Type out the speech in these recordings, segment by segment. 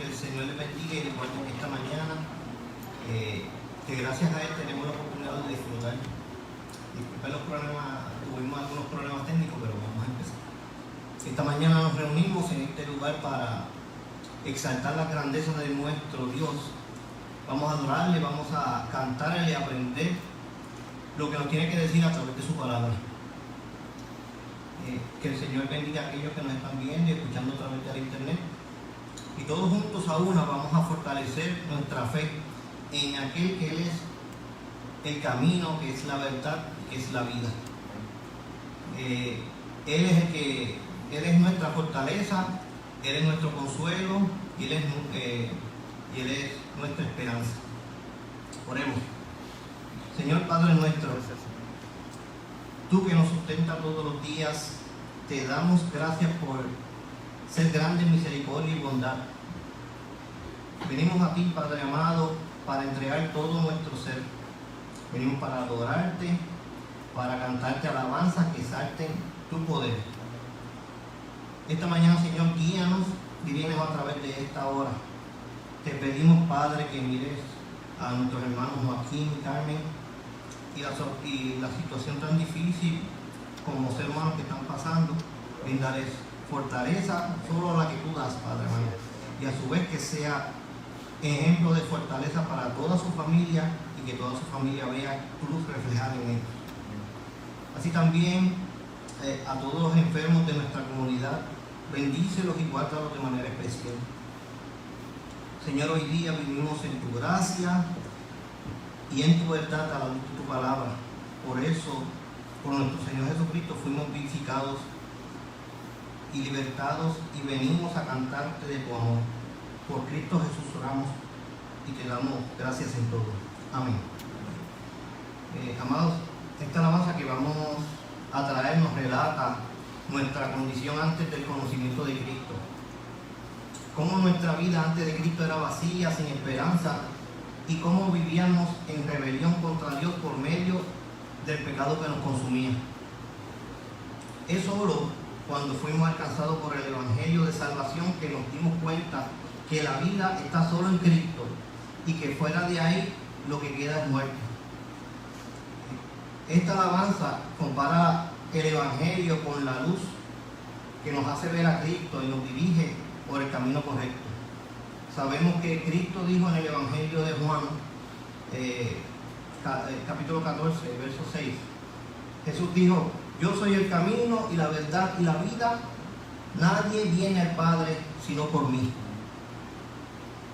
Que el Señor les bendiga y les guarde esta mañana. Que gracias a Él tenemos la oportunidad de disfrutar. Disculpen los problemas, tuvimos algunos problemas técnicos, pero vamos a empezar. Esta mañana nos reunimos en este lugar para exaltar la grandeza de nuestro Dios. Vamos a adorarle, vamos a cantarle y aprender lo que nos tiene que decir a través de su palabra. Que el Señor bendiga a aquellos que nos están viendo y escuchando a través de la internet. Y todos juntos a una vamos a fortalecer nuestra fe en aquel que Él es el camino, que es la verdad, que es la vida. Él es nuestra fortaleza, Él es nuestro consuelo y Él es nuestra esperanza. Oremos. Señor Padre nuestro, Tú que nos sustentas todos los días, te damos gracias por ser grande en misericordia y bondad. Venimos a ti, Padre amado, para entregar todo nuestro ser. Venimos para adorarte, para cantarte alabanzas que exalten tu poder. Esta mañana, Señor, guíanos, dirígenos a través de esta hora. Te pedimos, Padre, que mires a nuestros hermanos Joaquín y Carmen y la situación tan difícil como los hermanos que están pasando. Brindarles fortaleza, solo la que tú das, Padre amado. Y a su vez que sea ejemplo de fortaleza para toda su familia y que toda su familia vea tu luz reflejada en él. Así también a todos los enfermos de nuestra comunidad, bendícelos y guárdalos de manera especial. Señor, hoy día vivimos en tu gracia y en tu verdad a la luz de tu palabra. Por eso, por nuestro Señor Jesucristo, fuimos vivificados y libertados y venimos a cantarte de tu amor. Por Cristo Jesús oramos y te damos gracias en todo. Amén. Amados, esta alabanza que vamos a traer nos relata nuestra condición antes del conocimiento de Cristo. Cómo nuestra vida antes de Cristo era vacía, sin esperanza, y cómo vivíamos en rebelión contra Dios por medio del pecado que nos consumía. Es solo cuando fuimos alcanzados por el Evangelio de salvación que nos dimos cuenta que la vida está solo en Cristo y que fuera de ahí lo que queda es muerte. Esta alabanza compara el Evangelio con la luz que nos hace ver a Cristo y nos dirige por el camino correcto. Sabemos que Cristo dijo en el Evangelio de Juan, capítulo 14, verso 6, Jesús dijo: yo soy el camino y la verdad y la vida, nadie viene al Padre sino por mí.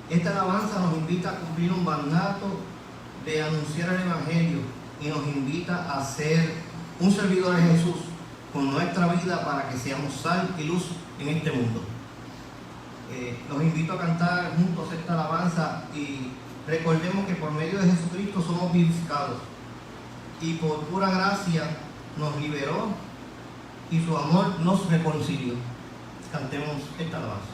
Esta alabanza nos invita a cumplir un mandato de anunciar el Evangelio y nos invita a ser un servidor de Jesús con nuestra vida para que seamos sal y luz en este mundo. Los invito a cantar juntos esta alabanza y recordemos que por medio de Jesucristo somos vivificados y por pura gracia nos liberó y su amor nos reconcilió. Cantemos esta alabanza.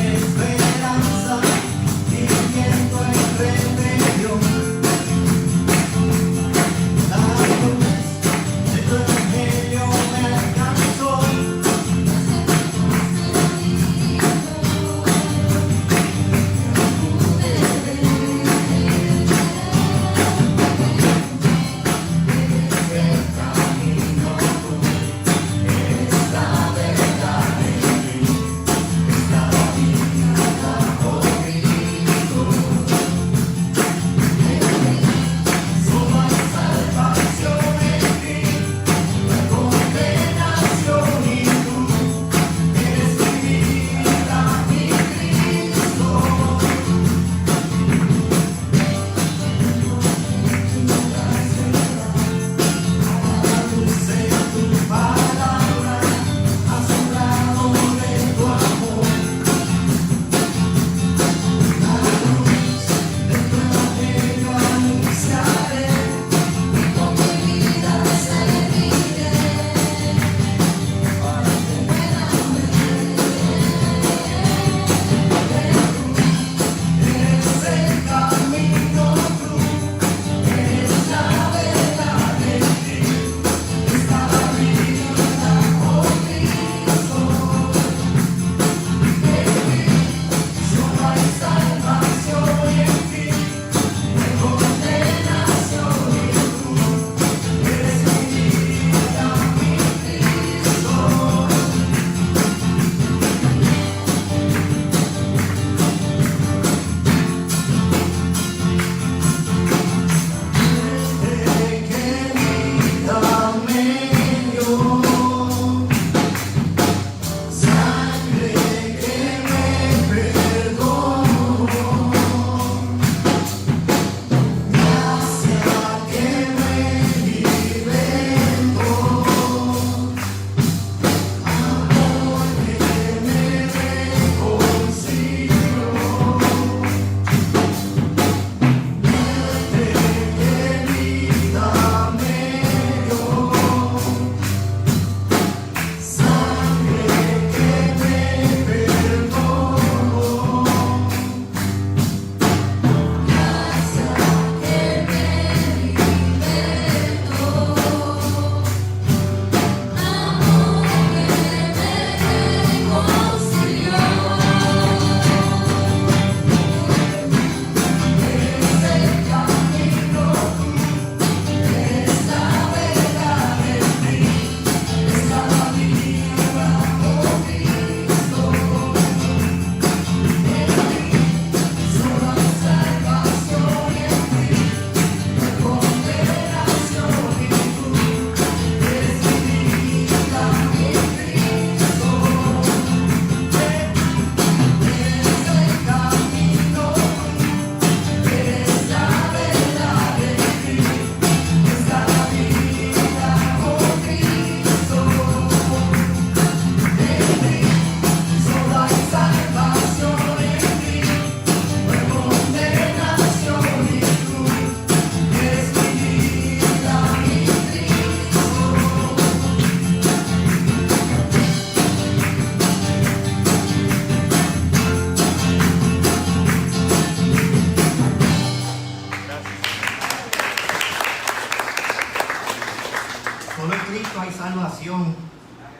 Esperanza, viviendo en rebelión.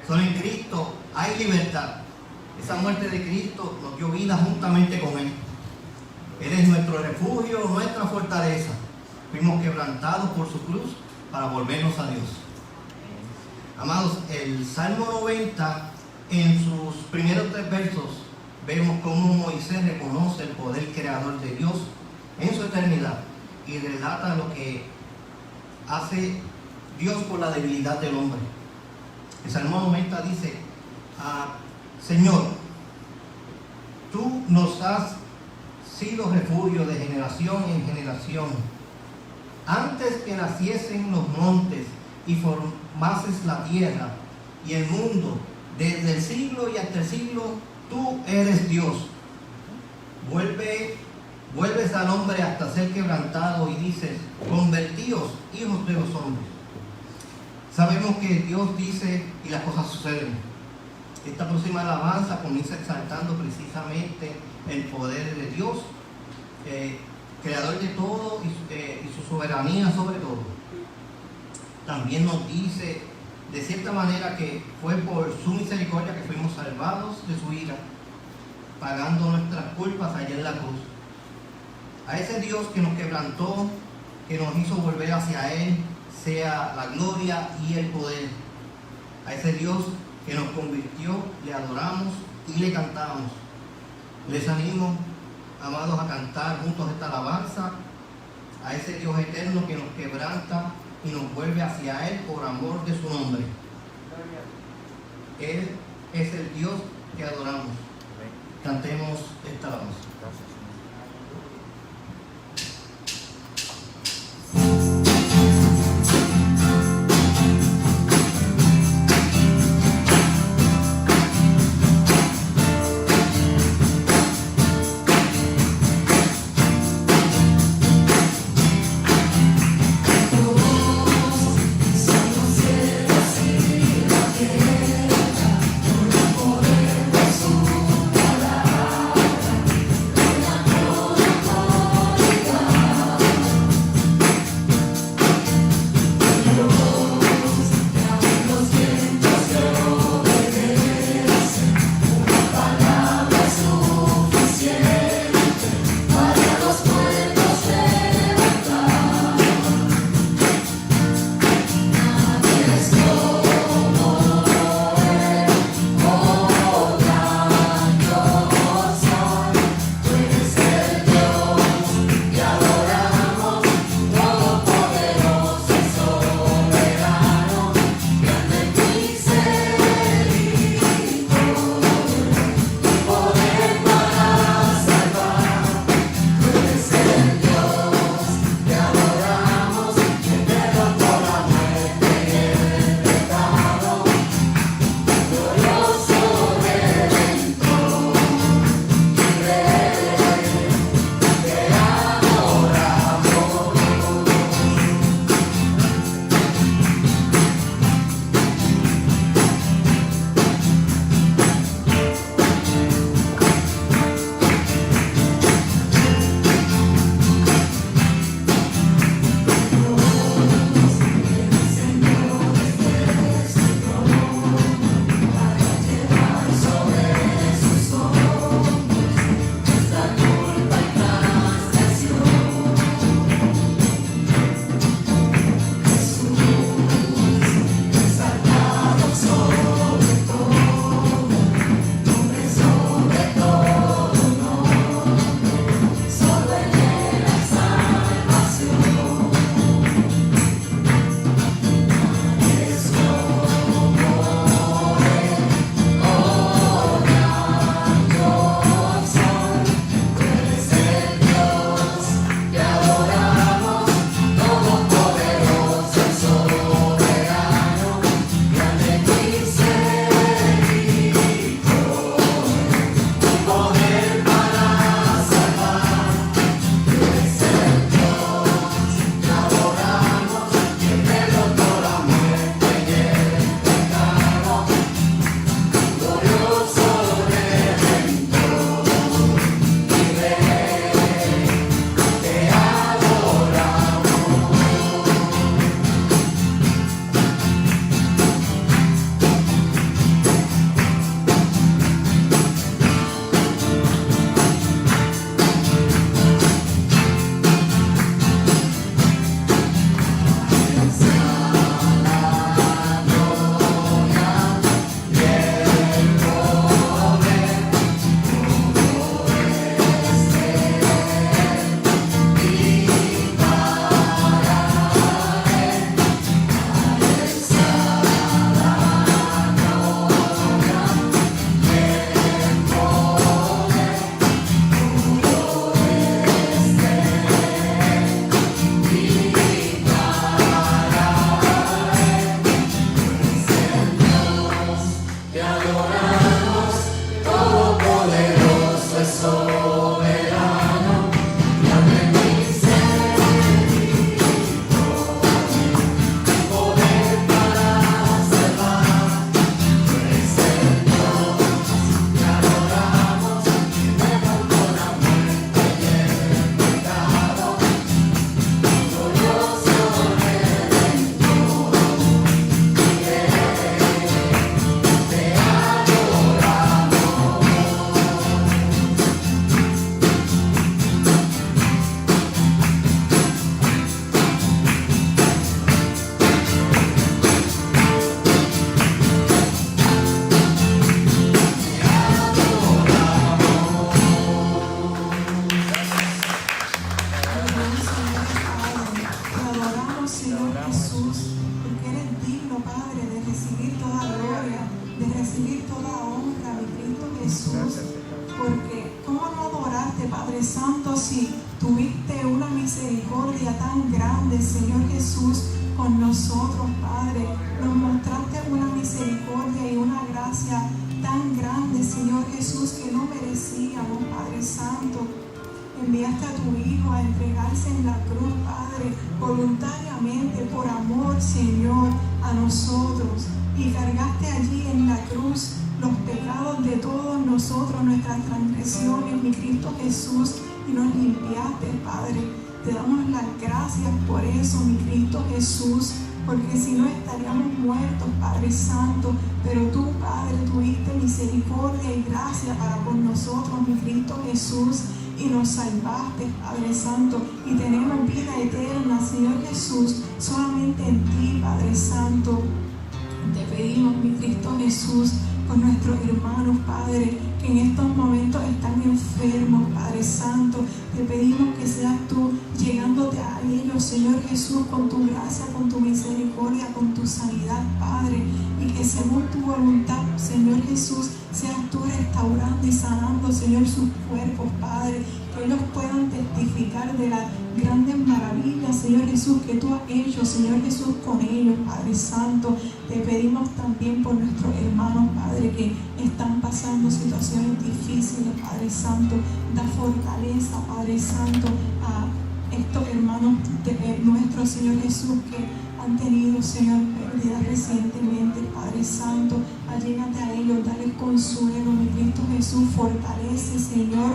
Solo en Cristo hay libertad. Esa muerte de Cristo nos dio vida juntamente con Él. Él es nuestro refugio, nuestra fortaleza. Fuimos quebrantados por su cruz para volvernos a Dios. Amados, el Salmo 90, en sus primeros 3 versos, vemos cómo Moisés reconoce el poder creador de Dios en su eternidad y relata lo que hace Dios por la debilidad del hombre. El Salmo 90 dice: Señor, tú nos has sido refugio de generación en generación. Antes que naciesen los montes y formases la tierra y el mundo, desde el siglo y hasta el siglo, tú eres Dios. Vuelves al hombre hasta ser quebrantado y dices: convertíos, hijos de los hombres. Sabemos que Dios dice y las cosas suceden. Esta próxima alabanza comienza exaltando precisamente el poder de Dios, creador de todo y su soberanía sobre todo. También nos dice de cierta manera que fue por su misericordia que fuimos salvados de su ira, pagando nuestras culpas allá en la cruz. A ese Dios que nos quebrantó, que nos hizo volver hacia Él, sea la gloria y el poder. A ese Dios que nos convirtió, le adoramos y le cantamos. Les animo, amados, a cantar juntos esta alabanza a ese Dios eterno que nos quebranta y nos vuelve hacia Él por amor de su nombre. Él es el Dios que adoramos. Cantemos esta alabanza. Por su palabra, recibir toda honra, mi Cristo Jesús, porque ¿cómo no adorarte, Padre Santo, si tuviste una misericordia tan grande, Señor Jesús, con nosotros, Padre? Nos mostraste una misericordia y una gracia tan grande, Señor Jesús, que no merecíamos, Padre Santo. Enviaste a tu Hijo a entregarse en la cruz, Padre, voluntariamente, por amor, Señor, a nosotros. Y cargaste allí en la cruz los pecados de todos nosotros, nuestras transgresiones, mi Cristo Jesús, y nos limpiaste, Padre. Te damos las gracias por eso, mi Cristo Jesús, porque si no estaríamos muertos, Padre Santo, pero tú, Padre, tuviste misericordia y gracia para con nosotros, mi Cristo Jesús, y nos salvaste, Padre Santo, y tenemos vida eterna, Señor Jesús, solamente en ti, Padre Santo. Te pedimos, mi Cristo Jesús, por nuestros hermanos, Padre, que en estos momentos están enfermos, Padre Santo. Te pedimos que seas tú llegándote a ellos, Señor Jesús, con tu gracia, con tu misericordia, con tu sanidad, Padre, y que según tu voluntad, Señor Jesús, seas tú restaurando y sanando, Señor, sus cuerpos, Padre, que ellos puedan testificar de las grandes maravillas, Señor Jesús, que tú has hecho, Señor Jesús, con ellos, Padre Santo. Te pedimos también por nuestros hermanos, Padre, que están pasando situaciones difíciles, Padre Santo. Da fortaleza, Padre Santo, a estos hermanos de nuestro Señor Jesús que han tenido, Señor, pérdidas recientemente, Padre Santo. Allégate a ellos, dale consuelo, mi Cristo Jesús. Fortalece, Señor,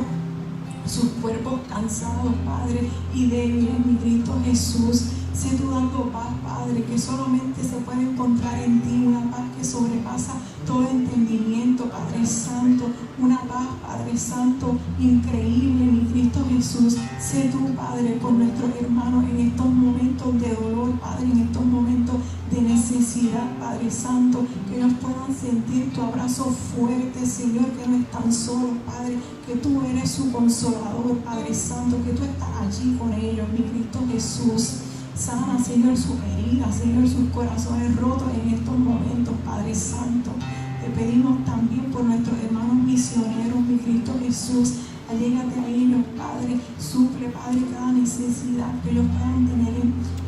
sus cuerpos cansados, Padre, y débiles, mi Cristo Jesús. Sé tú dando paz, Padre, que solamente se puede encontrar en ti, una paz que sobrepasa todo entendimiento, Padre Santo, una paz, Padre Santo, increíble, mi Cristo Jesús. Sé tú, Padre, con nuestros hermanos en estos momentos de dolor, Padre, en estos momentos de necesidad, Padre Santo, que ellos puedan sentir tu abrazo fuerte, Señor, que no están solos, Padre, que tú eres su consolador, Padre Santo, que tú estás allí con ellos, mi Cristo Jesús. Sana, Señor, sus heridas, Señor, sus corazones rotos en estos momentos, Padre Santo. Te pedimos también por nuestros hermanos misioneros, mi Cristo Jesús. Allégate a ellos, Padre. Suple, Padre, cada necesidad que ellos puedan tener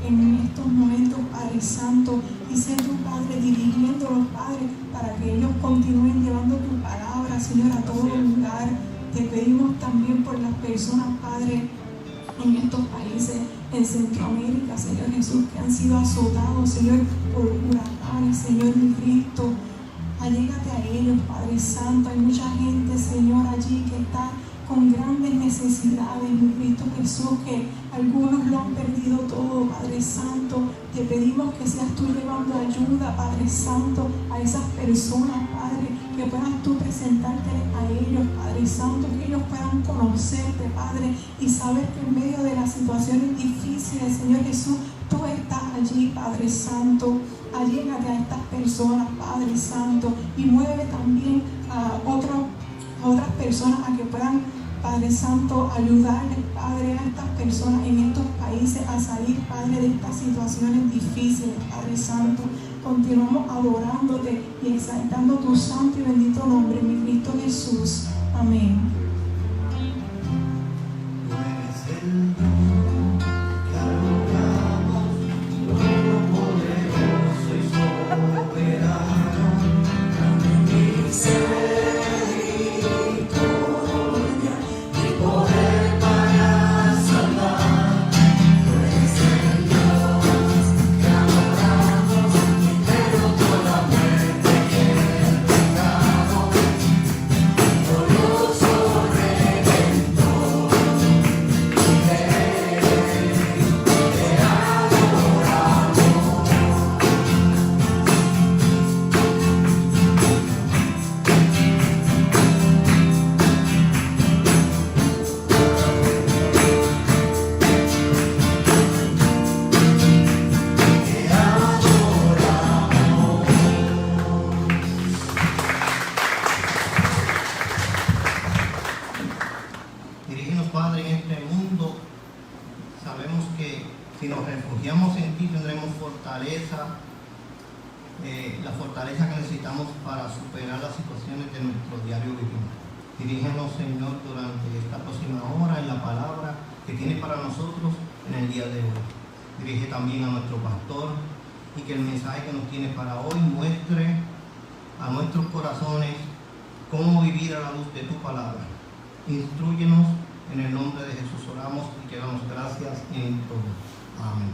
en estos momentos, Padre Santo. Y sé tú, Padre, dirigiéndolos, Padre, para que ellos continúen llevando tu palabra, Señor, a todo lugar. Te pedimos también por las personas, Padre, en estos países, en Centroamérica, Señor Jesús, que han sido azotados, Señor, por huracanes, Señor mi Cristo. Allégate a ellos, Padre Santo. Hay mucha gente, Señor, allí que está con grandes necesidades, mi Cristo Jesús, que algunos lo han perdido todo, Padre Santo. Te pedimos que seas tú llevando ayuda, Padre Santo, a esas personas, Padre, que puedas tú presentarte a ellos, Padre Santo, que ellos puedan conocerte, Padre, y saber que en medio de las situaciones difíciles, Señor Jesús, tú estás allí, Padre Santo. Allégate a estas personas, Padre Santo, y mueve también a otras personas a que puedan, Padre Santo, ayudarles, Padre, a estas personas en estos países a salir, Padre, de estas situaciones difíciles, Padre Santo. Continuamos adorándote y exaltando tu santo y bendito nombre, mi Cristo Jesús. Amén. la fortaleza que necesitamos para superar las situaciones de nuestro diario vivir. Dirígenos, Señor, durante esta próxima hora en la palabra que tienes para nosotros en el día de hoy. Dirige también a nuestro pastor y que el mensaje que nos tienes para hoy muestre a nuestros corazones cómo vivir a la luz de tu palabra. Instrúyenos, en el nombre de Jesús oramos y te damos gracias en todo. Amén.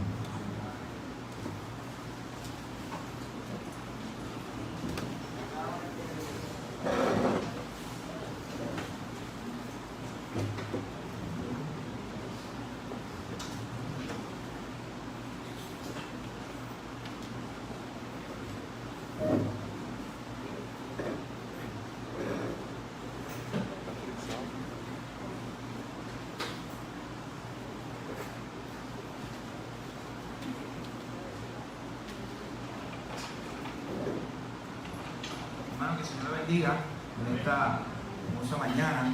Hermano, que el Señor le bendiga en esta hermosa mañana.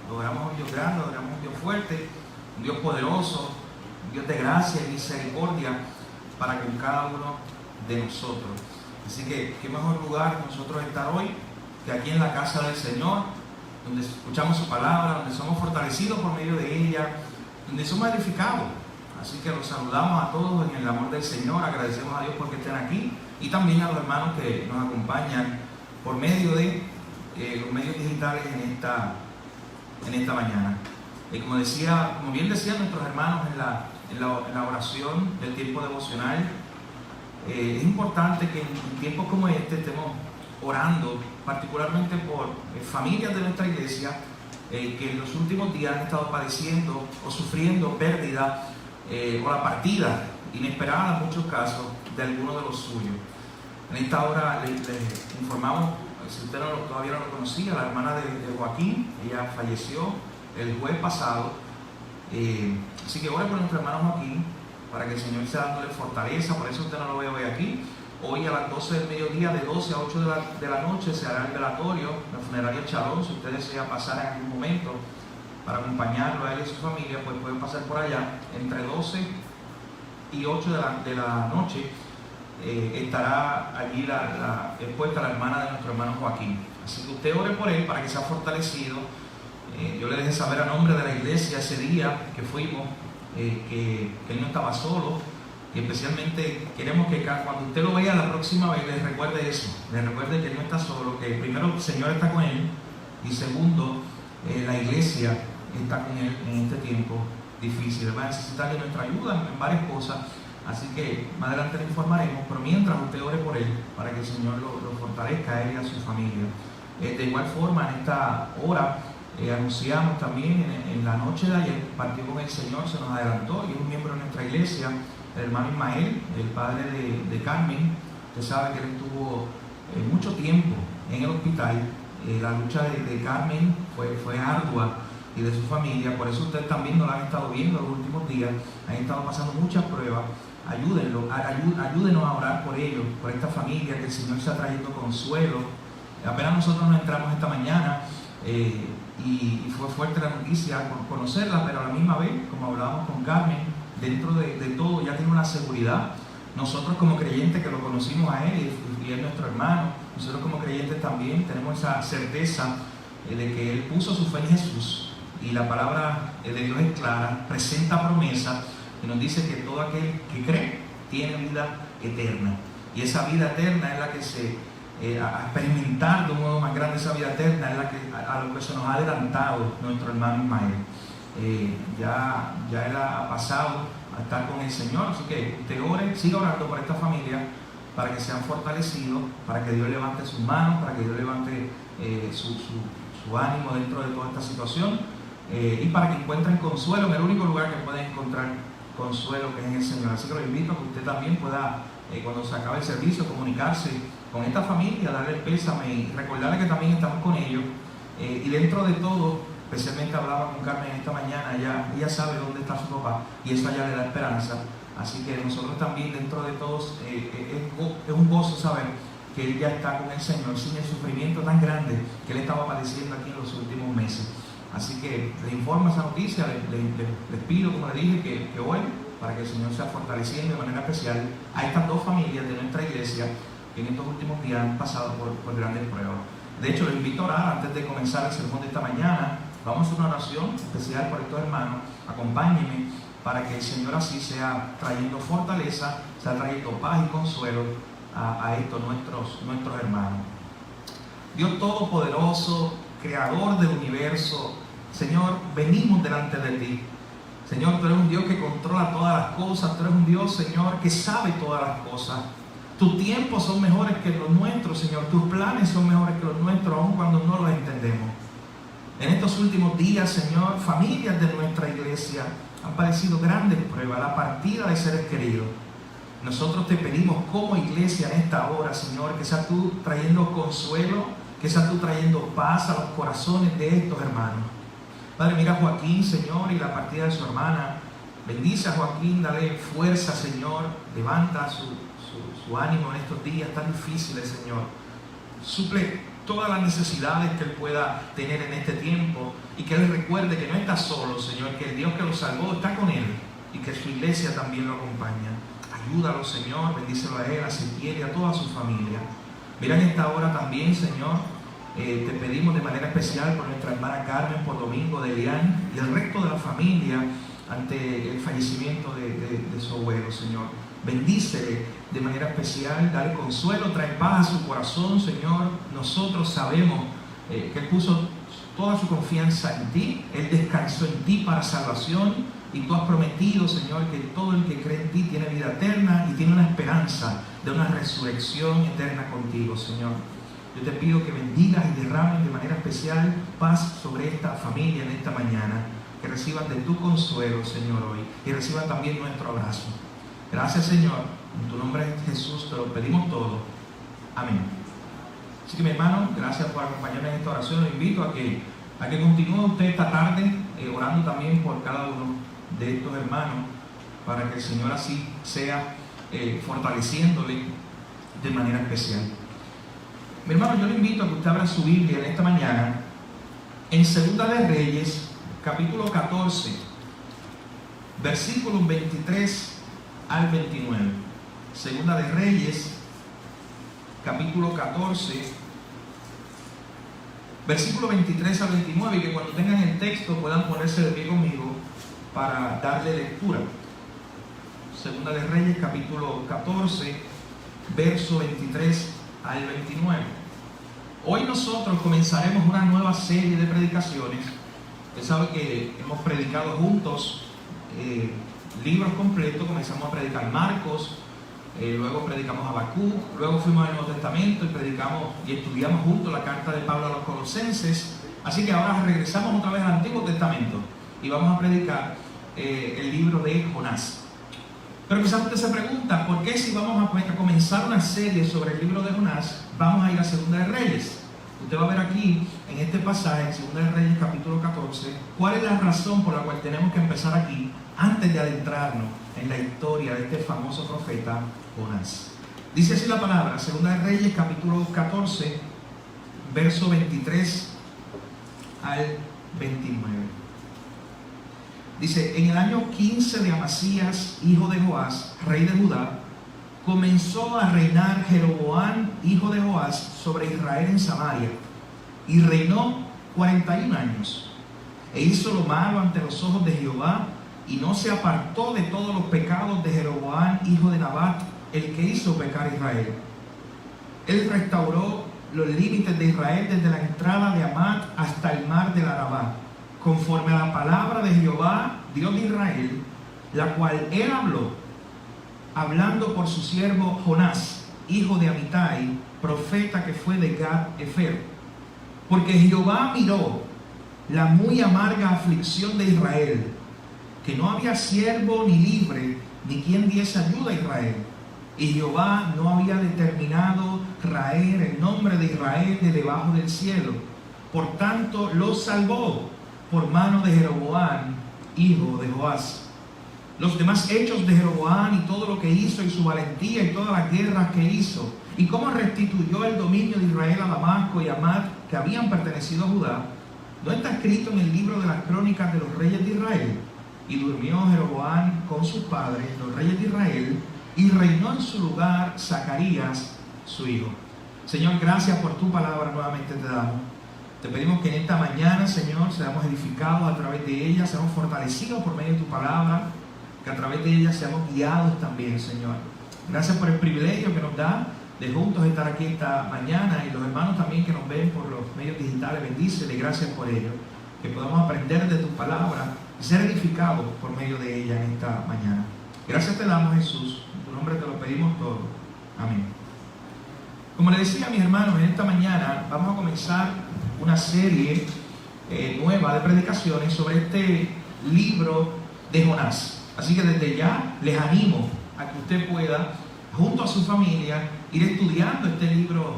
Logramos un Dios grande, logramos un Dios fuerte, un Dios poderoso, un Dios de gracia y misericordia para con cada uno de nosotros. Así que qué mejor lugar nosotros estar hoy que aquí en la casa del Señor, donde escuchamos su palabra, donde somos fortalecidos por medio de ella, donde somos edificados. Así que los saludamos a todos en el amor del Señor, agradecemos a Dios porque estén aquí y también a los hermanos que nos acompañan por medio de los medios digitales en esta mañana. Como bien decían nuestros hermanos en la oración del tiempo devocional, es importante que en tiempos como este estemos orando, particularmente por familias de nuestra iglesia que en los últimos días han estado padeciendo o sufriendo pérdida o la partida inesperada en muchos casos de alguno de los suyos. En esta hora les informamos, si usted todavía no lo conocía, la hermana de Joaquín, ella falleció el jueves pasado. Así que ore por nuestro hermano Joaquín, para que el Señor sea dándole fortaleza. Por eso usted no lo ve hoy aquí. Hoy a las 12 del mediodía, de 12 a 8 de la noche, se hará el velatorio, la funeraria Chalón. Si usted desea pasar en algún momento para acompañarlo a él y a su familia, pues pueden pasar por allá. Entre 12 y 8 de la noche estará allí expuesta la hermana de nuestro hermano Joaquín. Así que usted ore por él para que sea fortalecido. Yo le dejé saber a nombre de la iglesia ese día que fuimos que él no estaba solo, y especialmente queremos que cuando usted lo vea la próxima vez le recuerde eso, le recuerde que él no está solo, que primero el Señor está con él y segundo la iglesia está con él en este tiempo difícil. Va a necesitar de nuestra ayuda en varias cosas. Así que más adelante le informaremos, pero mientras usted ore por él, para que el Señor lo fortalezca a él y a su familia. De igual forma, en esta hora anunciamos también en la noche de ayer, partió con el Señor, se nos adelantó, y es un miembro de nuestra iglesia, el hermano Ismael, el padre de Carmen. Usted sabe que él estuvo mucho tiempo en el hospital. La lucha de Carmen fue ardua y de su familia, por eso ustedes también no la han estado viendo los últimos días, han estado pasando muchas pruebas. Ayúdenos a orar por ellos, por esta familia, que el Señor está trayendo consuelo. Apenas nosotros nos entramos esta mañana y fue fuerte la noticia conocerla, pero a la misma vez, como hablábamos con Carmen, dentro de todo ya tiene una seguridad. Nosotros como creyentes que lo conocimos a él y es nuestro hermano, nosotros como creyentes también tenemos esa certeza de que él puso su fe en Jesús, y la palabra de Dios es clara, presenta promesa y nos dice que todo aquel que cree tiene vida eterna, y esa vida eterna es la que a experimentar de un modo más grande esa vida eterna es la que a lo que se nos ha adelantado nuestro hermano Ismael. Ya él ha pasado a estar con el Señor, así que usted ore, siga orando por esta familia para que sean fortalecidos, para que Dios levante sus manos, para que Dios levante su ánimo dentro de toda esta situación, y para que encuentren consuelo en el único lugar que pueden encontrar consuelo, que es en el Señor. Así que lo invito a que usted también pueda, cuando se acabe el servicio, comunicarse con esta familia, darle el pésame y recordarle que también estamos con ellos. Y dentro de todo, especialmente hablaba con Carmen esta mañana, ella sabe dónde está su papá y eso ya le da esperanza. Así que nosotros también, dentro de todos, es un gozo saber que él ya está con el Señor sin el sufrimiento tan grande que él estaba padeciendo aquí en los últimos meses. Así que les informo esa noticia, les pido, como les dije, que oren para que el Señor sea fortaleciendo de manera especial a estas dos familias de nuestra iglesia, que en estos últimos días han pasado por grandes pruebas. De hecho, los invito a orar antes de comenzar el sermón de esta mañana. Vamos a hacer una oración especial por estos hermanos. Acompáñenme para que el Señor así sea trayendo fortaleza, sea trayendo paz y consuelo a estos nuestros hermanos. Dios Todopoderoso, Creador del universo, Señor, venimos delante de ti. Señor, tú eres un Dios que controla todas las cosas. Tú eres un Dios, Señor, que sabe todas las cosas. Tus tiempos son mejores que los nuestros, Señor. Tus planes son mejores que los nuestros, aun cuando no los entendemos. En estos últimos días, Señor, familias de nuestra iglesia han padecido grandes pruebas, la partida de seres queridos. Nosotros te pedimos como iglesia en esta hora, Señor, que seas tú trayendo consuelo, que seas tú trayendo paz a los corazones de estos hermanos. Padre, mira a Joaquín, Señor, y la partida de su hermana. Bendice a Joaquín, dale fuerza, Señor. Levanta su ánimo en estos días tan difíciles, Señor. Suple todas las necesidades que él pueda tener en este tiempo y que él recuerde que no está solo, Señor, que el Dios que lo salvó está con él y que su iglesia también lo acompaña. Ayúdalo, Señor, bendícelo a él, a Ezequiel y a toda su familia. Mira en esta hora también, Señor, te pedimos de manera especial por nuestra hermana Carmen, por Domingo de Elián y el resto de la familia ante el fallecimiento de su abuelo, Señor. Bendícele de manera especial, dale consuelo, trae paz a su corazón, Señor. Nosotros sabemos que Él puso toda su confianza en ti, Él descansó en ti para salvación y tú has prometido, Señor, que todo el que cree en ti tiene vida eterna y tiene una esperanza de una resurrección eterna contigo, Señor. Yo te pido que bendigas y derrames de manera especial paz sobre esta familia en esta mañana, que reciban de tu consuelo, Señor, hoy, y reciban también nuestro abrazo. Gracias, Señor, en tu nombre Jesús te lo pedimos todo. Amén. Así que, mi hermano, gracias por acompañarme en esta oración. Lo invito a que continúe usted esta tarde orando también por cada uno de estos hermanos, para que el Señor así sea fortaleciéndole de manera especial. Mi hermano, yo le invito a que usted abra su Biblia en esta mañana en Segunda de Reyes, capítulo 14, versículos 23 al 29. Segunda de Reyes, capítulo 14, versículo 23 al 29, y que cuando tengan el texto puedan ponerse de pie conmigo para darle lectura. Segunda de Reyes, capítulo 14, verso 23 al 29. Hoy nosotros comenzaremos una nueva serie de predicaciones. Usted sabe que hemos predicado juntos libros completos. Comenzamos a predicar Marcos, luego predicamos Habacuc, luego fuimos al Nuevo Testamento y predicamos y estudiamos juntos la carta de Pablo a los Colosenses. Así que ahora regresamos otra vez al Antiguo Testamento y vamos a predicar el libro de Jonás. Pero quizás usted se pregunta, ¿por qué si vamos a comenzar una serie sobre el libro de Jonás, vamos a ir a Segunda de Reyes? Usted va a ver aquí, en este pasaje, en Segunda de Reyes, capítulo 14, cuál es la razón por la cual tenemos que empezar aquí, antes de adentrarnos en la historia de este famoso profeta Jonás. Dice así la palabra, Segunda de Reyes, capítulo 14, verso 23 al 29. Dice, en el año 15 de Amasías, hijo de Joás, rey de Judá, comenzó a reinar Jeroboam, hijo de Joás, sobre Israel en Samaria, y reinó 41 años. E hizo lo malo ante los ojos de Jehová, y no se apartó de todos los pecados de Jeroboam, hijo de Nabat, el que hizo pecar a Israel. Él restauró los límites de Israel desde la entrada de Amat hasta el mar del Arabá, conforme a la palabra de Jehová, Dios de Israel, la cual él habló, hablando por su siervo Jonás, hijo de Amitai, profeta que fue de Gad-Efer. Porque Jehová miró la muy amarga aflicción de Israel, que no había siervo ni libre, ni quien diese ayuda a Israel. Y Jehová no había determinado raer el nombre de Israel de debajo del cielo. Por tanto, los salvó por mano de Jeroboam, hijo de Joás. Los demás hechos de Jeroboam y todo lo que hizo y su valentía y todas las guerras que hizo y cómo restituyó el dominio de Israel a Damasco y a Amat, que habían pertenecido a Judá, ¿no está escrito en el libro de las crónicas de los reyes de Israel? Y durmió Jeroboam con sus padres, los reyes de Israel, y reinó en su lugar Zacarías, su Hijo. Señor, gracias por tu palabra, nuevamente te damos. Te pedimos que en esta mañana, Señor, seamos edificados a través de ella, seamos fortalecidos por medio de tu palabra, que a través de ella seamos guiados también, Señor. Gracias por el privilegio que nos da de juntos estar aquí esta mañana, y los hermanos también que nos ven por los medios digitales, bendícele, gracias por ello, que podamos aprender de tu palabra y ser edificados por medio de ella en esta mañana. Gracias te damos, Jesús, en tu nombre te lo pedimos todo. Amén. Como les decía a mis hermanos, en esta mañana vamos a comenzar una serie nueva de predicaciones sobre este libro de Jonás. Así que desde ya les animo a que usted pueda, junto a su familia, ir estudiando este libro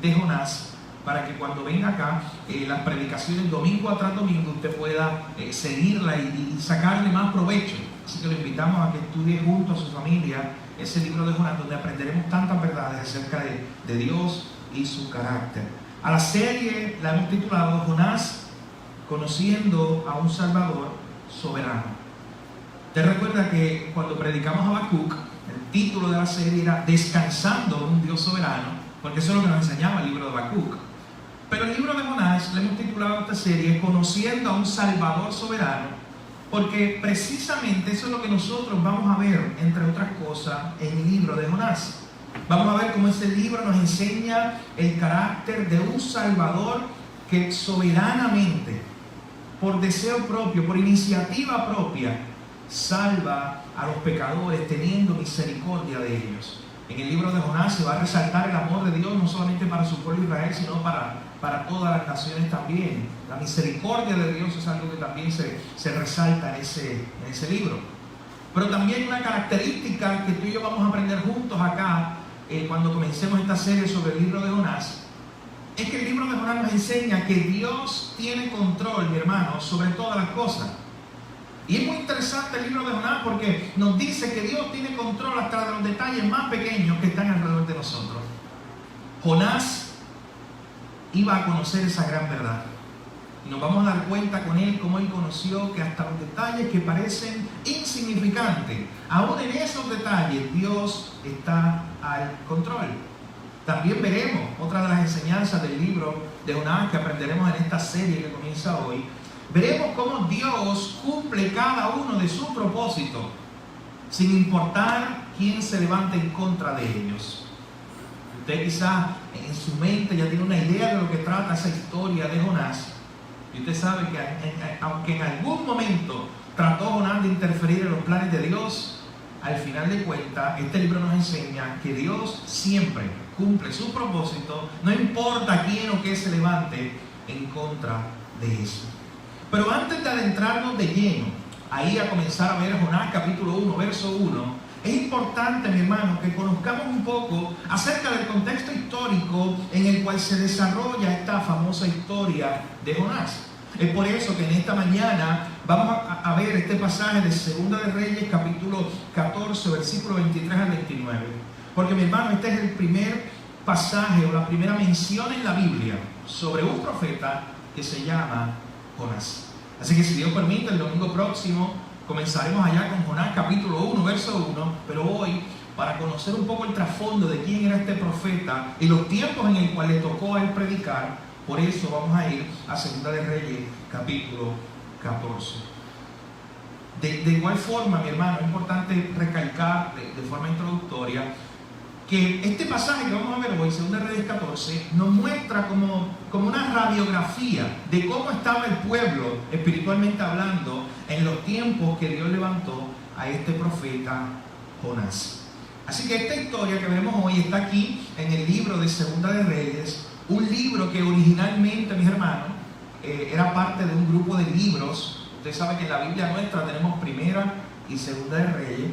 de Jonás, para que cuando venga acá, las predicaciones domingo tras domingo, usted pueda seguirla y sacarle más provecho. Así que lo invitamos a que estudie junto a su familia ese libro de Jonás, donde aprenderemos tantas verdades acerca de Dios y su carácter. A la serie la hemos titulado Jonás, conociendo a un Salvador soberano. Usted recuerda que cuando predicamos a Habacuc, el título de la serie era Descansando en un Dios soberano, porque eso es lo que nos enseñaba el libro de Habacuc. Pero el libro de Jonás le hemos titulado a esta serie Conociendo a un Salvador soberano, porque precisamente eso es lo que nosotros vamos a ver, entre otras cosas, en el libro de Jonás. Vamos a ver cómo este libro nos enseña el carácter de un Salvador que soberanamente, por deseo propio, por iniciativa propia, salva a los pecadores teniendo misericordia de ellos. En el libro de Jonás se va a resaltar el amor de Dios no solamente para su pueblo Israel, sino para todas las naciones también. La misericordia de Dios es algo que también se resalta en ese libro. Pero también una característica que tú y yo vamos a aprender juntos acá, cuando comencemos esta serie sobre el libro de Jonás, es que el libro de Jonás nos enseña que Dios tiene control, mi hermano, sobre todas las cosas. Y es muy interesante el libro de Jonás porque nos dice que Dios tiene control hasta de los detalles más pequeños que están alrededor de nosotros. Jonás iba a conocer esa gran verdad. Y nos vamos a dar cuenta con él cómo él conoció que hasta los detalles que parecen insignificantes, aún en esos detalles Dios está al control. También veremos otra de las enseñanzas del libro de Jonás que aprenderemos en esta serie que comienza hoy. Veremos cómo Dios cumple cada uno de sus propósitos, sin importar quién se levante en contra de ellos. Usted quizás en su mente ya tiene una idea de lo que trata esa historia de Jonás. Y usted sabe que aunque en algún momento trató Jonás de interferir en los planes de Dios, al final de cuentas, este libro nos enseña que Dios siempre cumple su propósito, no importa quién o qué se levante en contra de eso. Pero antes de adentrarnos de lleno, ahí a comenzar a ver Jonás capítulo 1, verso 1, es importante, mi hermano, que conozcamos un poco acerca del contexto histórico en el cual se desarrolla esta famosa historia de Jonás. Es por eso que en esta mañana vamos a ver este pasaje de Segunda de Reyes, capítulo 14, versículo 23 al 29. Porque, mi hermano, este es el primer pasaje o la primera mención en la Biblia sobre un profeta que se llama Jonás. Así que si Dios permite, el domingo próximo comenzaremos allá con Jonás capítulo 1, verso 1, pero hoy, para conocer un poco el trasfondo de quién era este profeta y los tiempos en el cual le tocó a él predicar, por eso vamos a ir a Segunda de Reyes capítulo 14. De igual forma, mi hermano, es importante recalcar de forma introductoria que este pasaje que vamos a ver hoy, Segunda de Reyes 14, nos muestra como una radiografía de cómo estaba el pueblo, espiritualmente hablando, en los tiempos que Dios levantó a este profeta Jonás. Así que esta historia que veremos hoy está aquí en el libro de Segunda de Reyes, un libro que originalmente, mis hermanos, era parte de un grupo de libros. Usted sabe que en la Biblia nuestra tenemos Primera y Segunda de Reyes,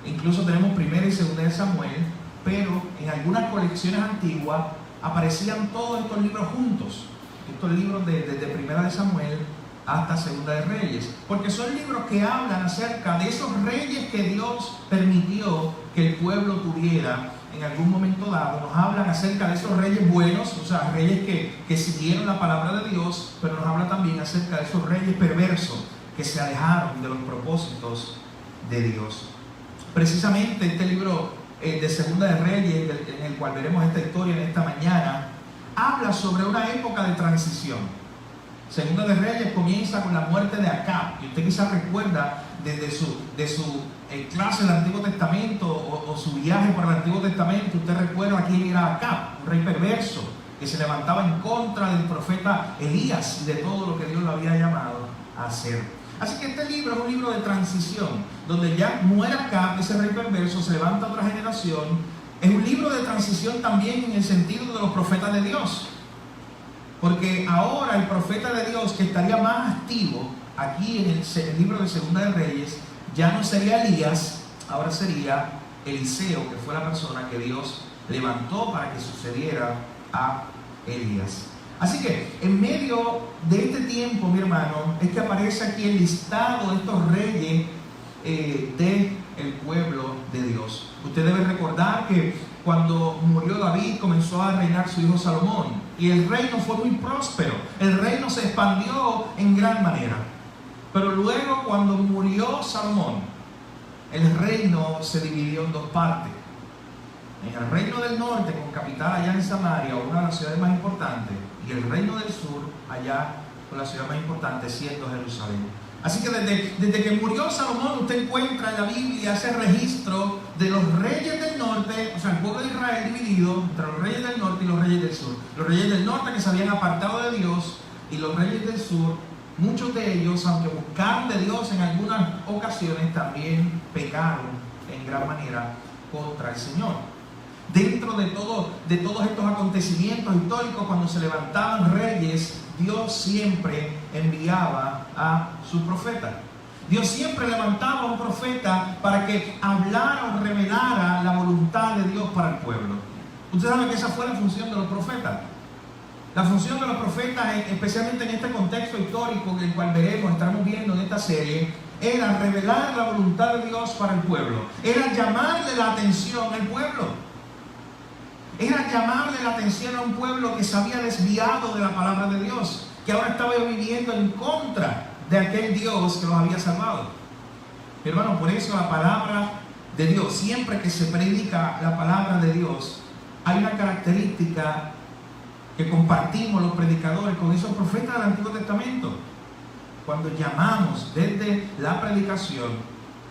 incluso tenemos Primera y Segunda de Samuel, pero en algunas colecciones antiguas aparecían todos estos libros juntos, estos libros desde Primera de Samuel hasta Segunda de Reyes, porque son libros que hablan acerca de esos reyes que Dios permitió que el pueblo tuviera en algún momento dado. Nos hablan acerca de esos reyes buenos, o sea, reyes que siguieron la palabra de Dios, pero nos habla también acerca de esos reyes perversos que se alejaron de los propósitos de Dios. Precisamente este libro de Segunda de Reyes, en el cual veremos esta historia en esta mañana, habla sobre una época de transición. Segunda de Reyes comienza con la muerte de Acab, y usted quizás recuerda desde su clase del Antiguo Testamento o su viaje por el Antiguo Testamento. Usted recuerda quién era Acab, un rey perverso que se levantaba en contra del profeta Elías y de todo lo que Dios lo había llamado a hacer. Así que este libro es un libro de transición, donde ya muere Acab, ese rey perverso, se levanta otra generación. Es un libro de transición también en el sentido de los profetas de Dios, porque ahora el profeta de Dios que estaría más activo aquí en el libro de Segunda de Reyes ya no sería Elías, ahora sería Eliseo, que fue la persona que Dios levantó para que sucediera a Elías. Así que en medio de este tiempo, mi hermano, es que aparece aquí el listado de estos reyes del pueblo de Dios. Usted debe recordar que cuando murió David comenzó a reinar su hijo Salomón, y el reino fue muy próspero, el reino se expandió en gran manera. Pero luego, cuando murió Salomón, el reino se dividió en dos partes. En el reino del norte, con capital allá en Samaria, una de las ciudades más importantes, y el reino del sur, allá con la ciudad más importante, siendo Jerusalén. Así que desde que murió Salomón, usted encuentra en la Biblia ese registro de los reyes del norte, o sea, el pueblo de Israel dividido entre los reyes del norte y los reyes del sur. Los reyes del norte que se habían apartado de Dios, y los reyes del sur, muchos de ellos, aunque buscaron de Dios en algunas ocasiones, también pecaron en gran manera contra el Señor. Dentro de todos estos acontecimientos históricos, cuando se levantaban reyes, Dios siempre enviaba a sus profetas. Dios siempre levantaba a un profeta para que hablara o revelara la voluntad de Dios para el pueblo. Usted sabe que esa fue la función de los profetas. La función de los profetas, especialmente en este contexto histórico en el cual estaremos viendo en esta serie, era revelar la voluntad de Dios para el pueblo. Era llamarle la atención al pueblo. Era llamarle la atención a un pueblo que se había desviado de la palabra de Dios, que ahora estaba viviendo en contra de aquel Dios que los había salvado. Hermano, por eso la palabra de Dios, siempre que se predica la palabra de Dios, hay una característica que compartimos los predicadores con esos profetas del Antiguo Testamento. Cuando llamamos desde la predicación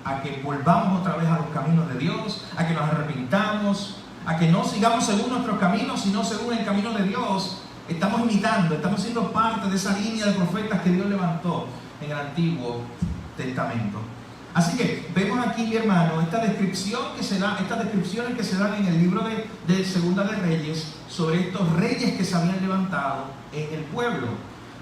a que volvamos otra vez a los caminos de Dios, a que nos arrepintamos, a que no sigamos según nuestros caminos, sino según el camino de Dios, estamos imitando, estamos siendo parte de esa línea de profetas que Dios levantó en el Antiguo Testamento. Así que vemos aquí, mi hermano, estas descripciones que se dan en el libro de Segunda de Reyes sobre estos reyes que se habían levantado en el pueblo.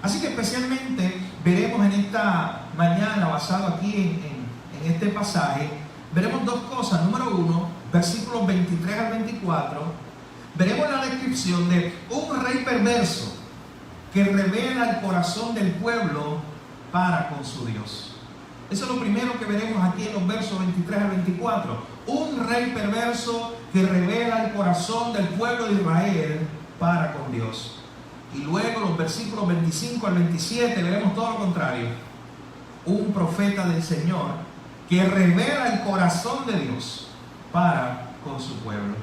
Así que especialmente veremos en esta mañana, basado aquí en este pasaje, veremos dos cosas. Número uno, versículos 23 al 24, veremos la descripción de un rey perverso que revela el corazón del pueblo para con su Dios. Eso es lo primero que veremos aquí en los versos 23 al 24. Un rey perverso que revela el corazón del pueblo de Israel para con Dios. Y luego los versículos 25 al 27 veremos todo lo contrario. Un profeta del Señor que revela el corazón de Dios para con su pueblo.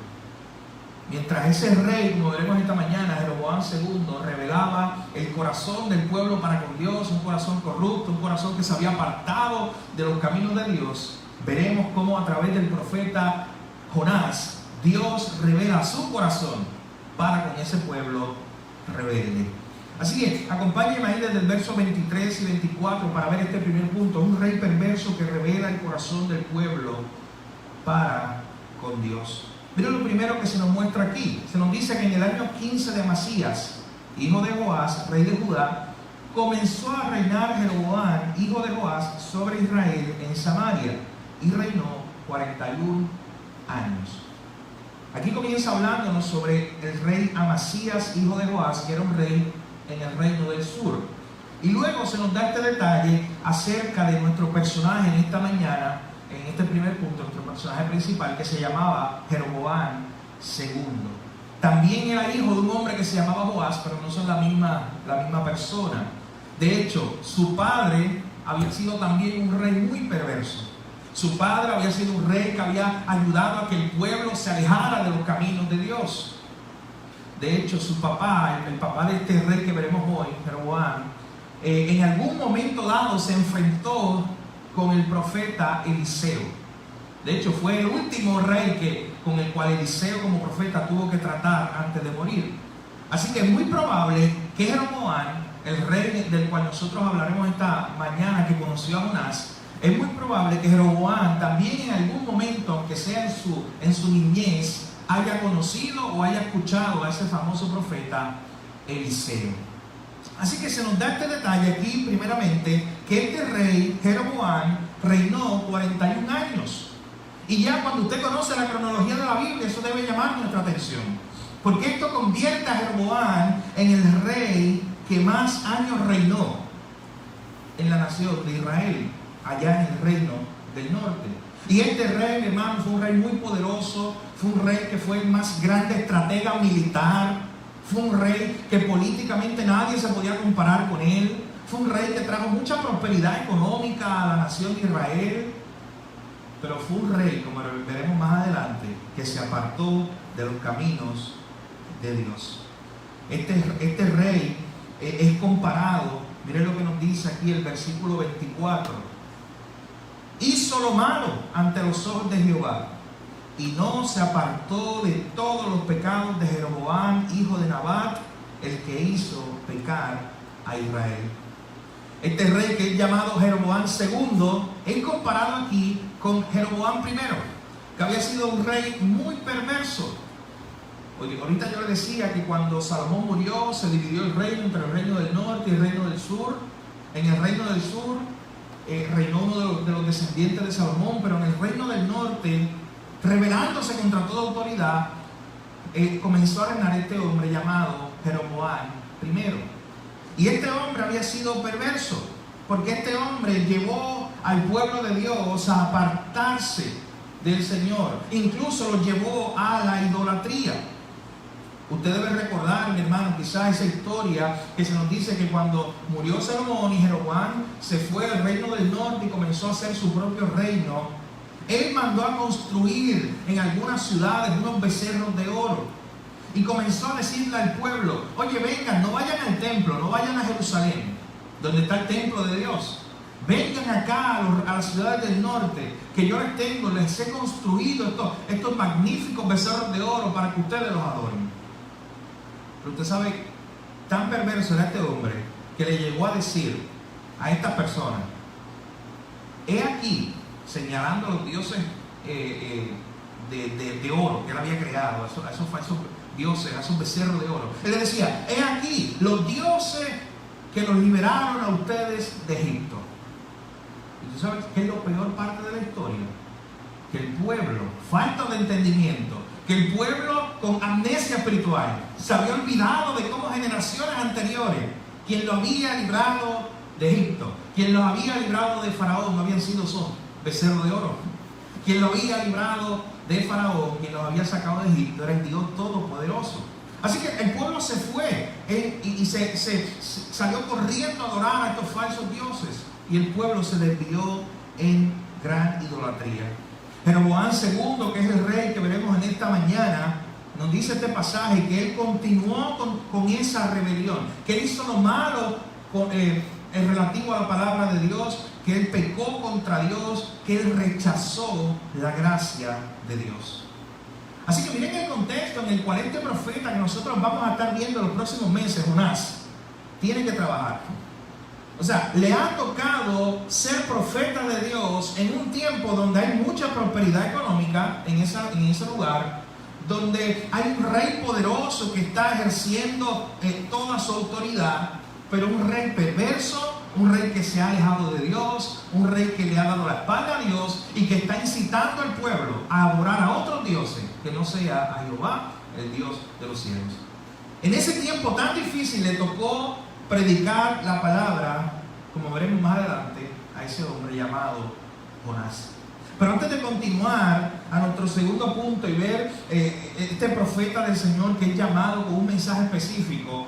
Mientras ese rey, como veremos esta mañana, Jeroboam II, revelaba el corazón del pueblo para con Dios, un corazón corrupto, un corazón que se había apartado de los caminos de Dios, veremos cómo a través del profeta Jonás, Dios revela su corazón para con ese pueblo rebelde. Así que acompáñenme ahí desde el verso 23 y 24 para ver este primer punto. Un rey perverso que revela el corazón del pueblo para con Dios. Miren lo primero que se nos muestra aquí. Se nos dice que en el año 15 de Amasías, hijo de Joás, rey de Judá, comenzó a reinar Jeroboam, hijo de Joás, sobre Israel en Samaria, y reinó 41 años. Aquí comienza hablándonos sobre el rey Amasías, hijo de Joás, que era un rey en el reino del sur. Y luego se nos da este detalle acerca de nuestro personaje en esta mañana, en este primer punto, nuestro personaje principal, que se llamaba Jeroboam II. También era hijo de un hombre que se llamaba Joás, pero no son la misma persona. De hecho, su padre había sido también un rey muy perverso. Su padre había sido un rey que había ayudado a que el pueblo se alejara de los caminos de Dios. De hecho, su papá, el papá de este rey que veremos hoy, Jeroboam, en algún momento dado se enfrentó con el profeta Eliseo. De hecho, fue el último rey con el cual Eliseo como profeta tuvo que tratar antes de morir. Así que es muy probable que Jeroboam, el rey del cual nosotros hablaremos esta mañana, que conoció a Jonás, es muy probable que Jeroboam también en algún momento, aunque sea en su niñez, haya conocido o haya escuchado a ese famoso profeta Eliseo. Así que se nos da este detalle aquí, primeramente, que este rey, Jeroboam, reinó 41 años. Y ya cuando usted conoce la cronología de la Biblia, eso debe llamar nuestra atención. Porque esto convierte a Jeroboam en el rey que más años reinó en la nación de Israel, allá en el reino del norte. Y este rey, hermano, fue un rey muy poderoso, fue un rey que fue el más grande estratega militar, fue un rey que políticamente nadie se podía comparar con él, fue un rey que trajo mucha prosperidad económica a la nación de Israel, pero fue un rey, como veremos más adelante, que se apartó de los caminos de Dios. Este rey es comparado, miren lo que nos dice aquí el versículo 24: hizo lo malo ante los ojos de Jehová y no se apartó de todos los pecados de Jeroboam, hijo de Nabat, el que hizo pecar a Israel. Este rey, que es llamado Jeroboam II, es comparado aquí con Jeroboam I, que había sido un rey muy perverso. Oye, ahorita yo le decía que cuando Salomón murió se dividió el reino entre el reino del norte y el reino del sur. En el reino del sur reinó uno de los descendientes de Salomón, pero en el reino del norte, rebelándose contra toda autoridad, comenzó a reinar este hombre llamado Jeroboam I. Y este hombre había sido perverso, porque este hombre llevó al pueblo de Dios a apartarse del Señor, incluso lo llevó a la idolatría. Usted debe recordar, mi hermano, quizás esa historia que se nos dice que cuando murió Salomón y Jeroboam se fue al reino del norte y comenzó a hacer su propio reino, él mandó a construir en algunas ciudades unos becerros de oro y comenzó a decirle al pueblo: oye, vengan, no vayan al templo, no vayan a Jerusalén, donde está el templo de Dios. Vengan acá a las ciudades del norte, que yo les he construido estos magníficos becerros de oro para que ustedes los adoren. Pero usted sabe, tan perverso era este hombre que le llegó a decir a esta persona: he aquí, señalando a los dioses de oro que él había creado, a esos dioses, a esos becerros de oro. Él le decía: he aquí los dioses que los liberaron a ustedes de Egipto. ¿Y tú sabes qué es lo peor parte de la historia? Que el pueblo, falta de entendimiento, que el pueblo con amnesia espiritual se había olvidado de cómo generaciones anteriores, quien lo había librado de Egipto, quien los había librado de Faraón, no habían sido esos becerros de oro. Quien lo había librado de Faraón, quien los había sacado de Egipto, era el Dios Todopoderoso. Así que el pueblo se fue y se salió corriendo a adorar a estos falsos dioses, y el pueblo se desvió en gran idolatría. Jeroboam II, que es el rey que veremos en esta mañana, nos dice este pasaje que él continuó con esa rebelión, que él hizo lo malo en relativo a la palabra de Dios, que él pecó contra Dios, que él rechazó la gracia de Dios. Así que miren el contexto en el cual este profeta que nosotros vamos a estar viendo en los próximos meses, Jonás, tiene que trabajar. O sea, le ha tocado ser profeta de Dios en un tiempo donde hay mucha prosperidad económica en ese lugar, donde hay un rey poderoso que está ejerciendo toda su autoridad, pero un rey perverso, un rey que se ha alejado de Dios, un rey que le ha dado la espalda a Dios y que está incitando al pueblo a adorar a otros dioses que no sea a Jehová, el Dios de los cielos. En ese tiempo tan difícil le tocó predicar la palabra, como veremos más adelante, a ese hombre llamado Jonás. Pero antes de continuar a nuestro segundo punto y ver este profeta del Señor que es llamado con un mensaje específico,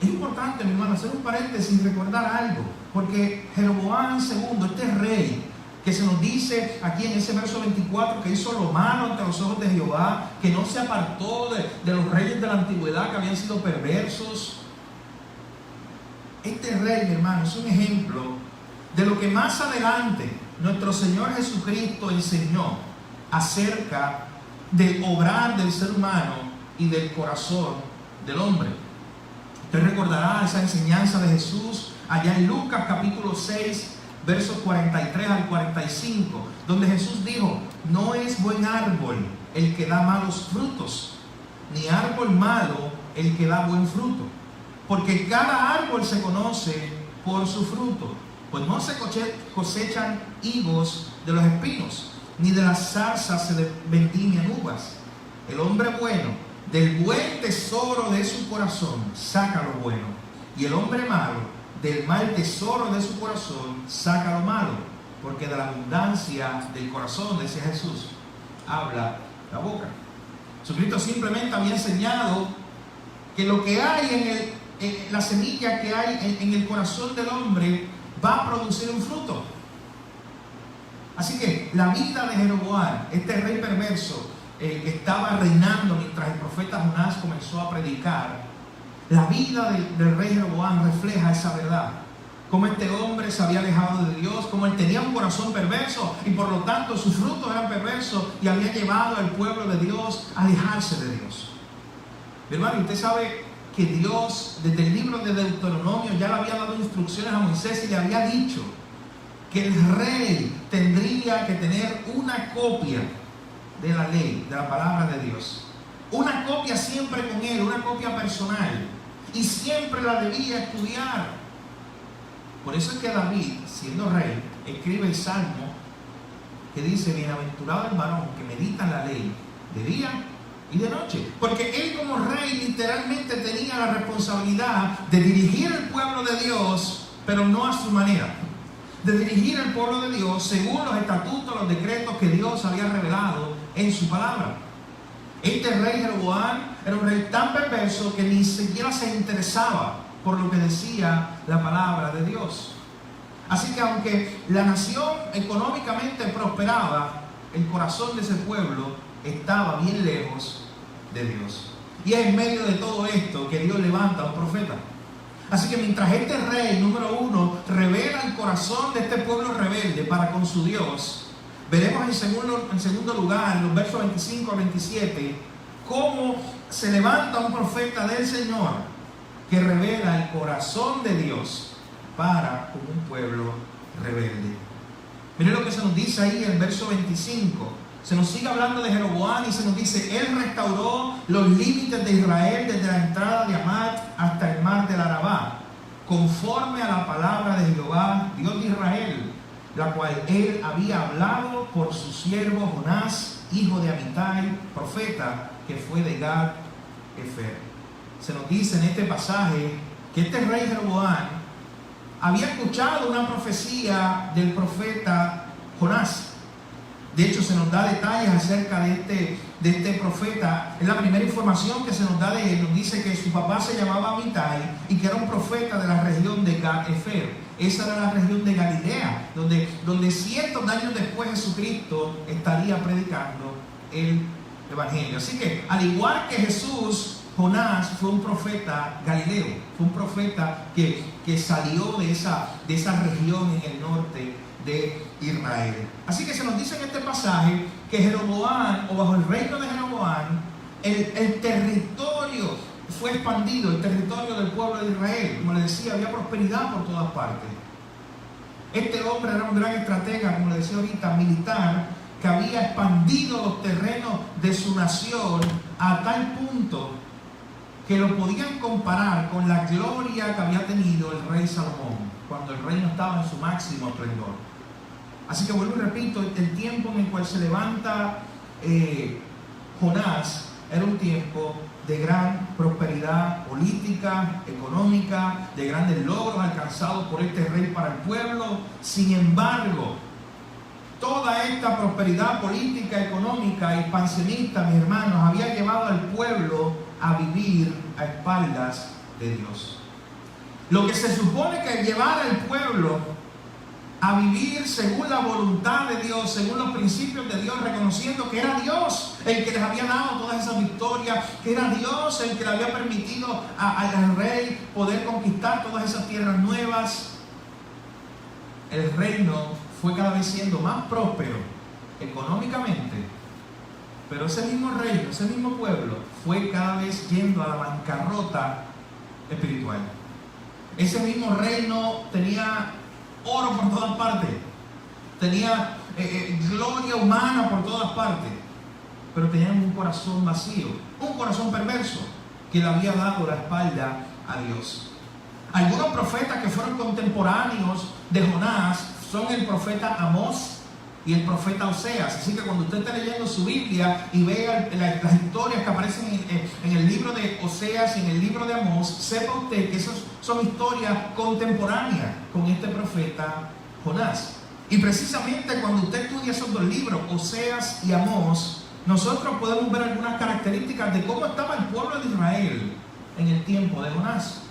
es importante, mi hermano, hacer un paréntesis y recordar algo, porque Jeroboam II, este rey, que se nos dice aquí en ese verso 24 que hizo lo malo ante los ojos de Jehová, que no se apartó de los reyes de la antigüedad que habían sido perversos. Este rey, mi hermano, es un ejemplo de lo que más adelante nuestro Señor Jesucristo enseñó acerca del obrar del ser humano y del corazón del hombre. Usted recordará esa enseñanza de Jesús allá en Lucas capítulo 6, versos 43 al 45, donde Jesús dijo: no es buen árbol el que da malos frutos, ni árbol malo el que da buen fruto, porque cada árbol se conoce por su fruto. Pues no se cosechan higos de los espinos, ni de las zarzas se vendimian uvas. El hombre bueno, del buen tesoro de su corazón, saca lo bueno, y el hombre malo, del mal tesoro de su corazón, saca lo malo, porque de la abundancia del corazón, decía Jesús, habla la boca. Jesucristo simplemente había enseñado que lo que hay la semilla que hay en el corazón del hombre va a producir un fruto. Así que la vida de Jeroboam, este rey perverso que estaba reinando mientras el profeta Jonás comenzó a predicar, la vida del rey Jeroboam refleja esa verdad. Cómo este hombre se había alejado de Dios, cómo él tenía un corazón perverso y por lo tanto sus frutos eran perversos y había llevado al pueblo de Dios a alejarse de Dios. Mi hermano, usted sabe que Dios desde el libro de Deuteronomio ya le había dado instrucciones a Moisés y le había dicho que el rey tendría que tener una copia de la ley, de la palabra de Dios. Una copia siempre con él, una copia personal. Y siempre la debía estudiar. Por eso es que David, siendo rey, escribe el Salmo que dice: bienaventurado el varón que medita en la ley de día y de noche. Porque él como rey literalmente tenía la responsabilidad de dirigir el pueblo de Dios, pero no a su manera. De dirigir el pueblo de Dios según los estatutos, los decretos que Dios había revelado en su palabra. Este rey Jeroboam era un rey tan perverso que ni siquiera se interesaba por lo que decía la palabra de Dios. Así que aunque la nación económicamente prosperaba, el corazón de ese pueblo estaba bien lejos de Dios. Y es en medio de todo esto que Dios levanta a un profeta. Así que mientras este rey, número uno, revela el corazón de este pueblo rebelde para con su Dios, veremos en segundo lugar, en los versos 25 a 27, cómo se levanta un profeta del Señor que revela el corazón de Dios para con un pueblo rebelde. Miren lo que se nos dice ahí en el verso 25. Se nos sigue hablando de Jeroboam y se nos dice: él restauró los límites de Israel desde la entrada de Hamat hasta el mar del Arabá, conforme a la palabra de Jehová, Dios de Israel, la cual él había hablado por su siervo Jonás, hijo de Amitai, profeta, que fue de Gad Hefer. Se nos dice en este pasaje que este rey Jeroboam había escuchado una profecía del profeta Jonás. De hecho, se nos da detalles acerca de este profeta. Es la primera información que se nos da de él. Nos dice que su papá se llamaba Amitai y que era un profeta de la región de Gad Hefer. Esa era la región de Galilea, donde cientos de años después Jesucristo estaría predicando el Evangelio. Así que, al igual que Jesús, Jonás fue un profeta galileo. Fue un profeta que salió de esa región en el norte de Israel. Así que se nos dice en este pasaje que Jeroboam, o bajo el reino de Jeroboam, el territorio fue expandido, el territorio del pueblo de Israel. Como les decía, había prosperidad por todas partes. Este hombre era un gran estratega, como les decía ahorita, militar, que había expandido los terrenos de su nación a tal punto que lo podían comparar con la gloria que había tenido el rey Salomón cuando el reino estaba en su máximo esplendor. Así que vuelvo y repito, el tiempo en el cual se levanta Jonás era un tiempo de gran prosperidad política, económica, de grandes logros alcanzados por este rey para el pueblo. Sin embargo, toda esta prosperidad política, económica y expansionista, mis hermanos, había llevado al pueblo a vivir a espaldas de Dios. Lo que se supone que llevara al pueblo a vivir según la voluntad de Dios, según los principios de Dios, reconociendo que era Dios el que les había dado todas esas victorias, que era Dios el que le había permitido al rey poder conquistar todas esas tierras nuevas. El reino fue cada vez siendo más próspero económicamente, pero ese mismo reino, ese mismo pueblo fue cada vez yendo a la bancarrota espiritual. Ese mismo reino tenía oro por todas partes, tenía gloria humana por todas partes, pero tenían un corazón vacío, un corazón perverso que le había dado la espalda a Dios. Algunos profetas que fueron contemporáneos de Jonás son el profeta Amós y el profeta Oseas. Así que cuando usted está leyendo su Biblia y vea las historias que aparecen en el libro de Oseas y en el libro de Amós, sepa usted que esas son historias contemporáneas con este profeta Jonás. Y precisamente cuando usted estudia esos dos libros, Oseas y Amós, nosotros podemos ver algunas características de cómo estaba el pueblo de Israel en el tiempo de Jonás.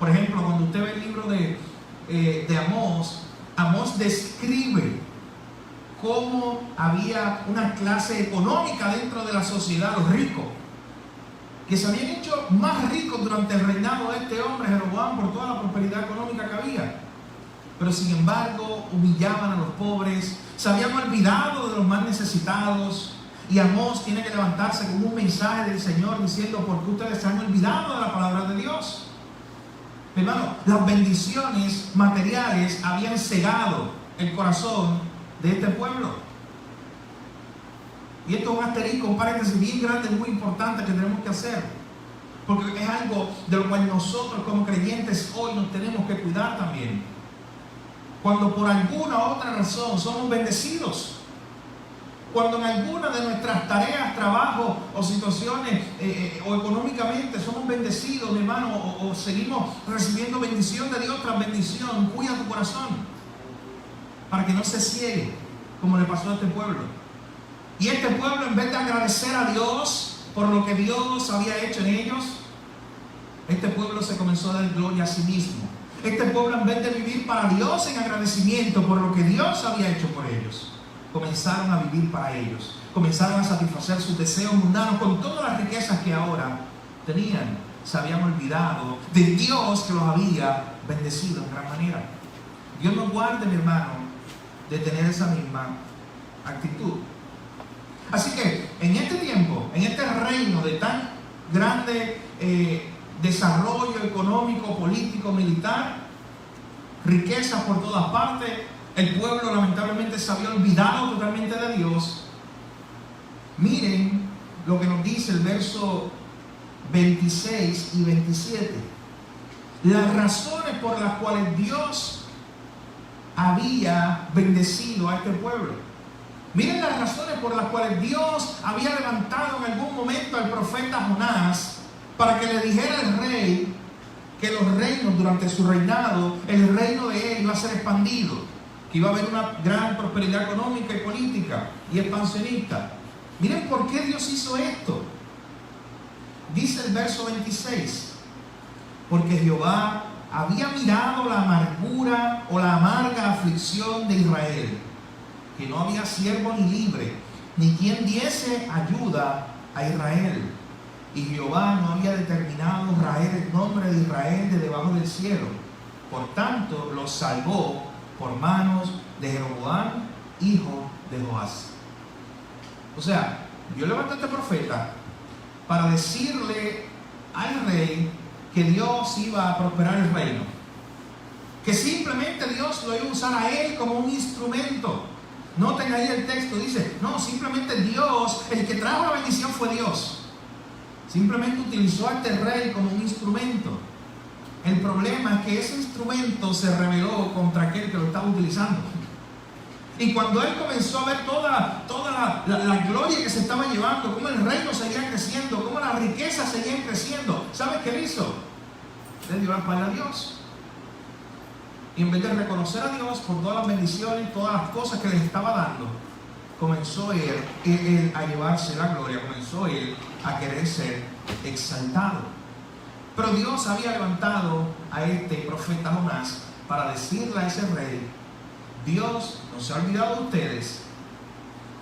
Por ejemplo, cuando usted ve el libro de Amós, Amós describe cómo había una clase económica dentro de la sociedad, los ricos, que se habían hecho más ricos durante el reinado de este hombre, Jeroboam, por toda la prosperidad económica que había. Pero sin embargo, humillaban a los pobres, se habían olvidado de los más necesitados. Y Amós tiene que levantarse con un mensaje del Señor diciendo: ¿por qué ustedes se han olvidado de la palabra de Dios? Mi hermano, las bendiciones materiales habían cegado el corazón de este pueblo. Y esto es un asterisco, un paréntesis bien grande, muy importante que tenemos que hacer, porque es algo de lo cual nosotros como creyentes hoy nos tenemos que cuidar también. Cuando por alguna otra razón somos bendecidos, cuando en alguna de nuestras tareas, trabajo o situaciones o económicamente somos bendecidos, mi hermano, o seguimos recibiendo bendición de Dios tras bendición, cuida tu corazón para que no se ciegue como le pasó a este pueblo. Y este pueblo, en vez de agradecer a Dios por lo que Dios había hecho en ellos, este pueblo se comenzó a dar gloria a sí mismo. Este pueblo, en vez de vivir para Dios en agradecimiento por lo que Dios había hecho por ellos, comenzaron a vivir para ellos, comenzaron a satisfacer sus deseos mundanos con todas las riquezas que ahora tenían. Se habían olvidado de Dios que los había bendecido en gran manera. Dios nos guarde, mi hermano, de tener esa misma actitud. Así que en este tiempo, en este reino de tan grande desarrollo económico, político, militar, riquezas por todas partes, el pueblo lamentablemente se había olvidado totalmente de Dios. Miren lo que nos dice el verso 26 y 27. Las razones por las cuales Dios había bendecido a este pueblo. Miren las razones por las cuales Dios había levantado en algún momento al profeta Jonás para que le dijera al rey que los reinos durante su reinado, el reino de él iba a ser expandido, que iba a haber una gran prosperidad económica y política y expansionista. Miren por qué Dios hizo esto. Dice el verso 26: porque Jehová había mirado la amargura o la amarga aflicción de Israel, que no había siervo ni libre, ni quien diese ayuda a Israel. Y Jehová no había determinado raer el nombre de Israel de debajo del cielo. Por tanto, los salvó por manos de Jeroboam, hijo de Joás. O sea, Dios levantó a este profeta para decirle al rey que Dios iba a prosperar el reino, que simplemente Dios lo iba a usar a él como un instrumento. Noten ahí el texto, dice, no, simplemente Dios, el que trajo la bendición fue Dios. Simplemente utilizó a este rey como un instrumento. El problema es que ese instrumento se rebeló contra aquel que lo estaba utilizando. Y cuando él comenzó a ver toda la gloria que se estaba llevando, cómo el reino seguía creciendo, cómo las riquezas seguían creciendo, ¿sabes qué él hizo? Le dio la espalda a Dios. Y en vez de reconocer a Dios por todas las bendiciones, todas las cosas que les estaba dando, comenzó él a llevarse la gloria, comenzó él a querer ser exaltado. Pero Dios había levantado a este profeta Jonás para decirle a ese rey Dios no se ha olvidado de ustedes.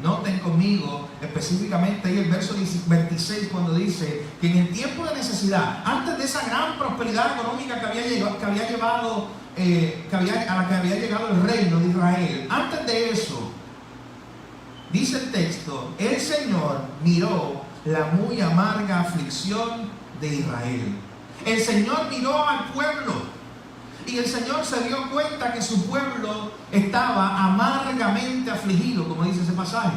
Noten conmigo específicamente ahí el verso 26 cuando dice que en el tiempo de necesidad, antes de esa gran prosperidad económica a la que había llegado el reino de Israel, antes de eso, dice el texto, el Señor miró la muy amarga aflicción de Israel. El Señor miró al pueblo y el Señor se dio cuenta que su pueblo estaba amargamente afligido, como dice ese pasaje.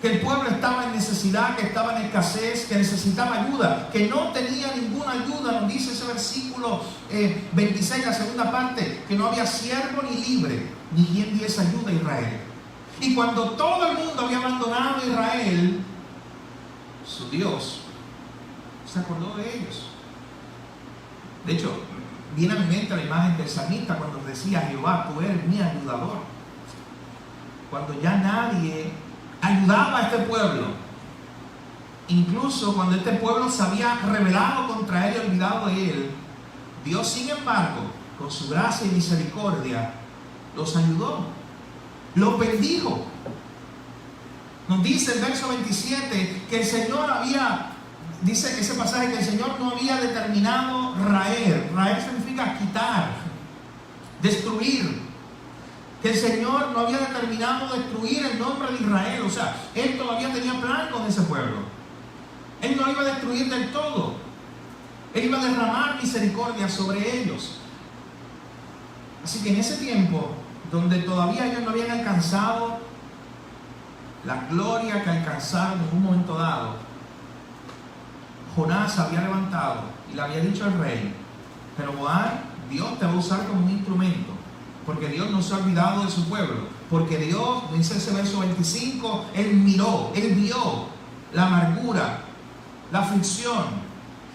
Que el pueblo estaba en necesidad, que estaba en escasez, que necesitaba ayuda, que no tenía ninguna ayuda. Nos dice ese versículo 26, la segunda parte, que no había siervo ni libre, ni quien diese ayuda a Israel. Y cuando todo el mundo había abandonado a Israel, su Dios se acordó de ellos. De hecho, viene a mi mente la imagen del salmista cuando decía: Jehová, tú eres mi ayudador. Cuando ya nadie ayudaba a este pueblo, incluso cuando este pueblo se había rebelado contra él y olvidado de él, Dios, sin embargo, con su gracia y misericordia, los ayudó, los bendijo. Nos dice el verso 27 que el Señor había, dice ese pasaje, que el Señor no había determinado raer. Raer significa quitar, destruir. Que el Señor no había determinado destruir el nombre de Israel. O sea, Él todavía tenía plan con ese pueblo. Él no iba a destruir del todo. Él iba a derramar misericordia sobre ellos. Así que en ese tiempo, donde todavía ellos no habían alcanzado la gloria que alcanzaron en un momento dado, Jonás había levantado y le había dicho al rey: pero Dios te va a usar como un instrumento, porque Dios no se ha olvidado de su pueblo, porque Dios, dice ese verso 25, Él miró, Él vio la amargura, la aflicción.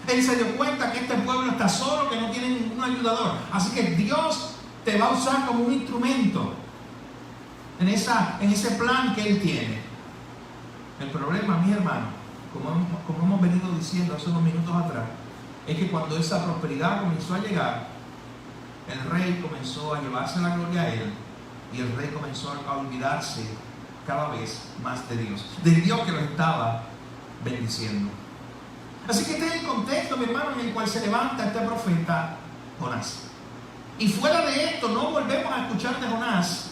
Él se dio cuenta que este pueblo está solo, que no tiene ningún ayudador. Así que Dios te va a usar como un instrumento en ese plan que Él tiene. El problema, mis hermanos, como hemos venido diciendo hace unos minutos atrás, es que cuando esa prosperidad comenzó a llegar, el rey comenzó a llevarse la gloria a él, y el rey comenzó a olvidarse cada vez más de Dios, del Dios que lo estaba bendiciendo. Así que este es el contexto, mi hermano, en el cual se levanta este profeta Jonás. Y fuera de esto, no volvemos a escuchar de Jonás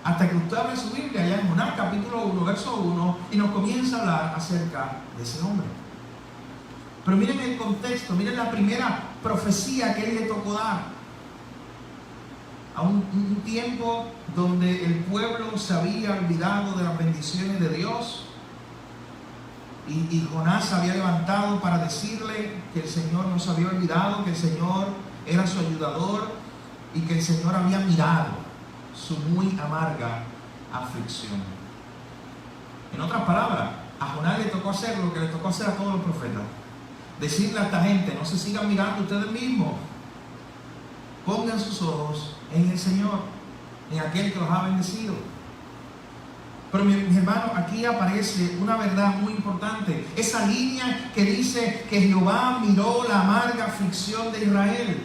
hasta que usted abre su Biblia allá en Jonás capítulo 1, verso 1, y nos comienza a hablar acerca de ese hombre. Pero miren el contexto, miren la primera profecía que él le tocó dar. A un tiempo donde el pueblo se había olvidado de las bendiciones de Dios, y Jonás se había levantado para decirle que el Señor no se había olvidado, que el Señor era su ayudador y que el Señor había mirado su muy amarga aflicción. En otras palabras, a Jonás le tocó hacer lo que le tocó hacer a todos los profetas: decirle a esta gente: no se sigan mirando ustedes mismos, pongan sus ojos en el Señor, en aquel que los ha bendecido. Pero mis hermanos, aquí aparece una verdad muy importante, esa línea que dice que Jehová miró la amarga aflicción de Israel.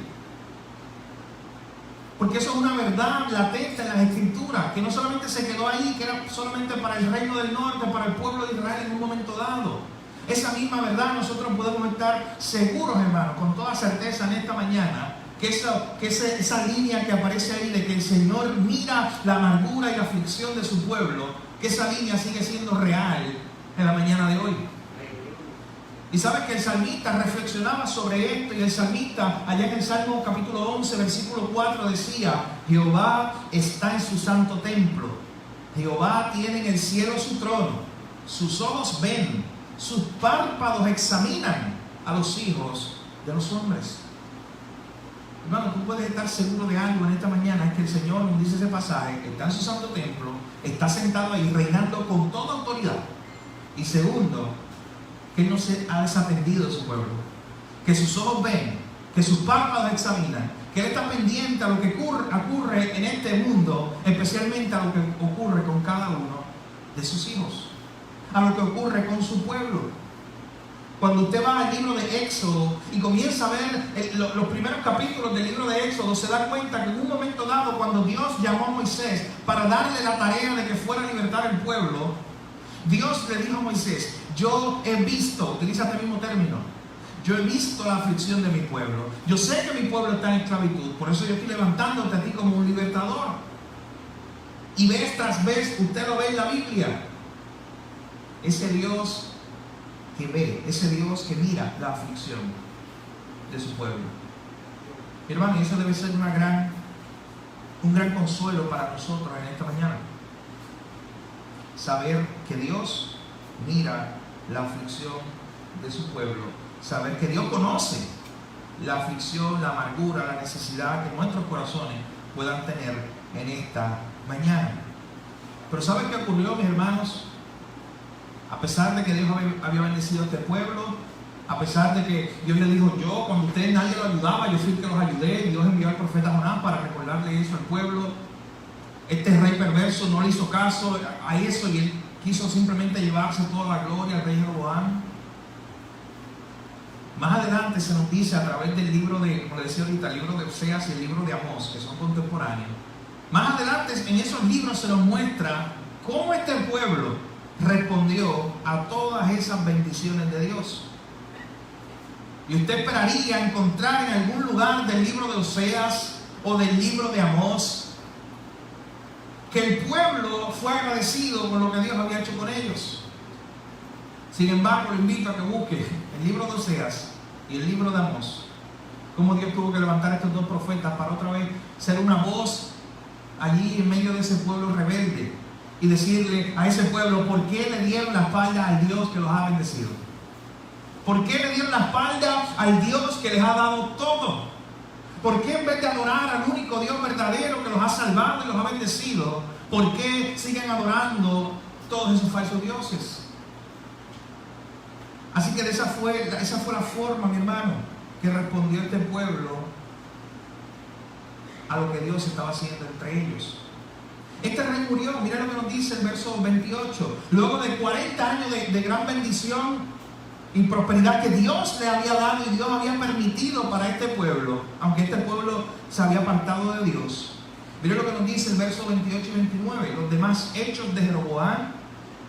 Porque eso es una verdad latente en las Escrituras, que no solamente se quedó ahí, que era solamente para el reino del norte, para el pueblo de Israel en un momento dado. Esa misma verdad nosotros podemos estar seguros, hermanos, con toda certeza en esta mañana, que esa línea que aparece ahí de que el Señor mira la amargura y la aflicción de su pueblo, que esa línea sigue siendo real en la mañana de hoy. Y sabes que el salmista reflexionaba sobre esto, y el salmista allá en el Salmo capítulo 11, versículo 4 decía: Jehová está en su santo templo, Jehová tiene en el cielo su trono, sus ojos ven, sus párpados examinan a los hijos de los hombres. Hermano, tú puedes estar seguro de algo en esta mañana: es que el Señor, nos dice ese pasaje, que está en su santo templo, está sentado ahí reinando con toda autoridad. Y segundo, que Él no se ha desatendido de su pueblo, que sus ojos ven, que sus párpados examinan, que Él está pendiente a lo que ocurre en este mundo, especialmente a lo que ocurre con cada uno de sus hijos, a lo que ocurre con su pueblo. Cuando usted va al libro de Éxodo y comienza a ver los primeros capítulos del libro de Éxodo, se da cuenta que en un momento dado, cuando Dios llamó a Moisés para darle la tarea de que fuera a libertar al pueblo, Dios le dijo a Moisés: yo he visto, utiliza este mismo término, yo he visto la aflicción de mi pueblo, yo sé que mi pueblo está en esclavitud, por eso yo estoy levantándote a ti como un libertador. Y vez tras vez, usted lo ve en la Biblia, ese Dios que ve, ese Dios que mira la aflicción de su pueblo. Mi hermano, y eso debe ser un gran consuelo para nosotros en esta mañana. Saber que Dios mira la aflicción de su pueblo. Saber que Dios conoce la aflicción, la amargura, la necesidad que nuestros corazones puedan tener en esta mañana. Pero ¿saben qué ocurrió, mis hermanos? A pesar de que Dios había bendecido a este pueblo, a pesar de que Dios le dijo: yo, cuando ustedes nadie lo ayudaba, yo fui el que los ayudé, y Dios envió al profeta Jonás para recordarle eso al pueblo. Este rey perverso no le hizo caso a eso y él quiso simplemente llevarse toda la gloria al rey Jeroboam. Más adelante se nos dice, a través del libro de, como le decía ahorita, el libro de Oseas y el libro de Amós, que son contemporáneos, más adelante en esos libros se nos muestra cómo este pueblo respondió a todas esas bendiciones de Dios. Y usted esperaría encontrar en algún lugar del libro de Oseas o del libro de Amós que el pueblo fue agradecido con lo que Dios había hecho con ellos. Sin embargo, lo invito a que busque el libro de Oseas y el libro de Amós, cómo Dios tuvo que levantar a estos dos profetas para otra vez ser una voz allí en medio de ese pueblo rebelde y decirle a ese pueblo: ¿por qué le dieron la espalda al Dios que los ha bendecido? ¿Por qué le dieron la espalda al Dios que les ha dado todo? ¿Por qué en vez de adorar al único Dios verdadero que los ha salvado y los ha bendecido, por qué siguen adorando todos esos falsos dioses? Así que esa fue la forma, mi hermano, que respondió este pueblo a lo que Dios estaba haciendo entre ellos. Este rey murió, mira lo que nos dice el verso 28, luego de 40 años de gran bendición y prosperidad que Dios le había dado y Dios había permitido para este pueblo, aunque este pueblo se había apartado de Dios. Mira lo que nos dice el verso 28 y 29, los demás hechos de Jeroboam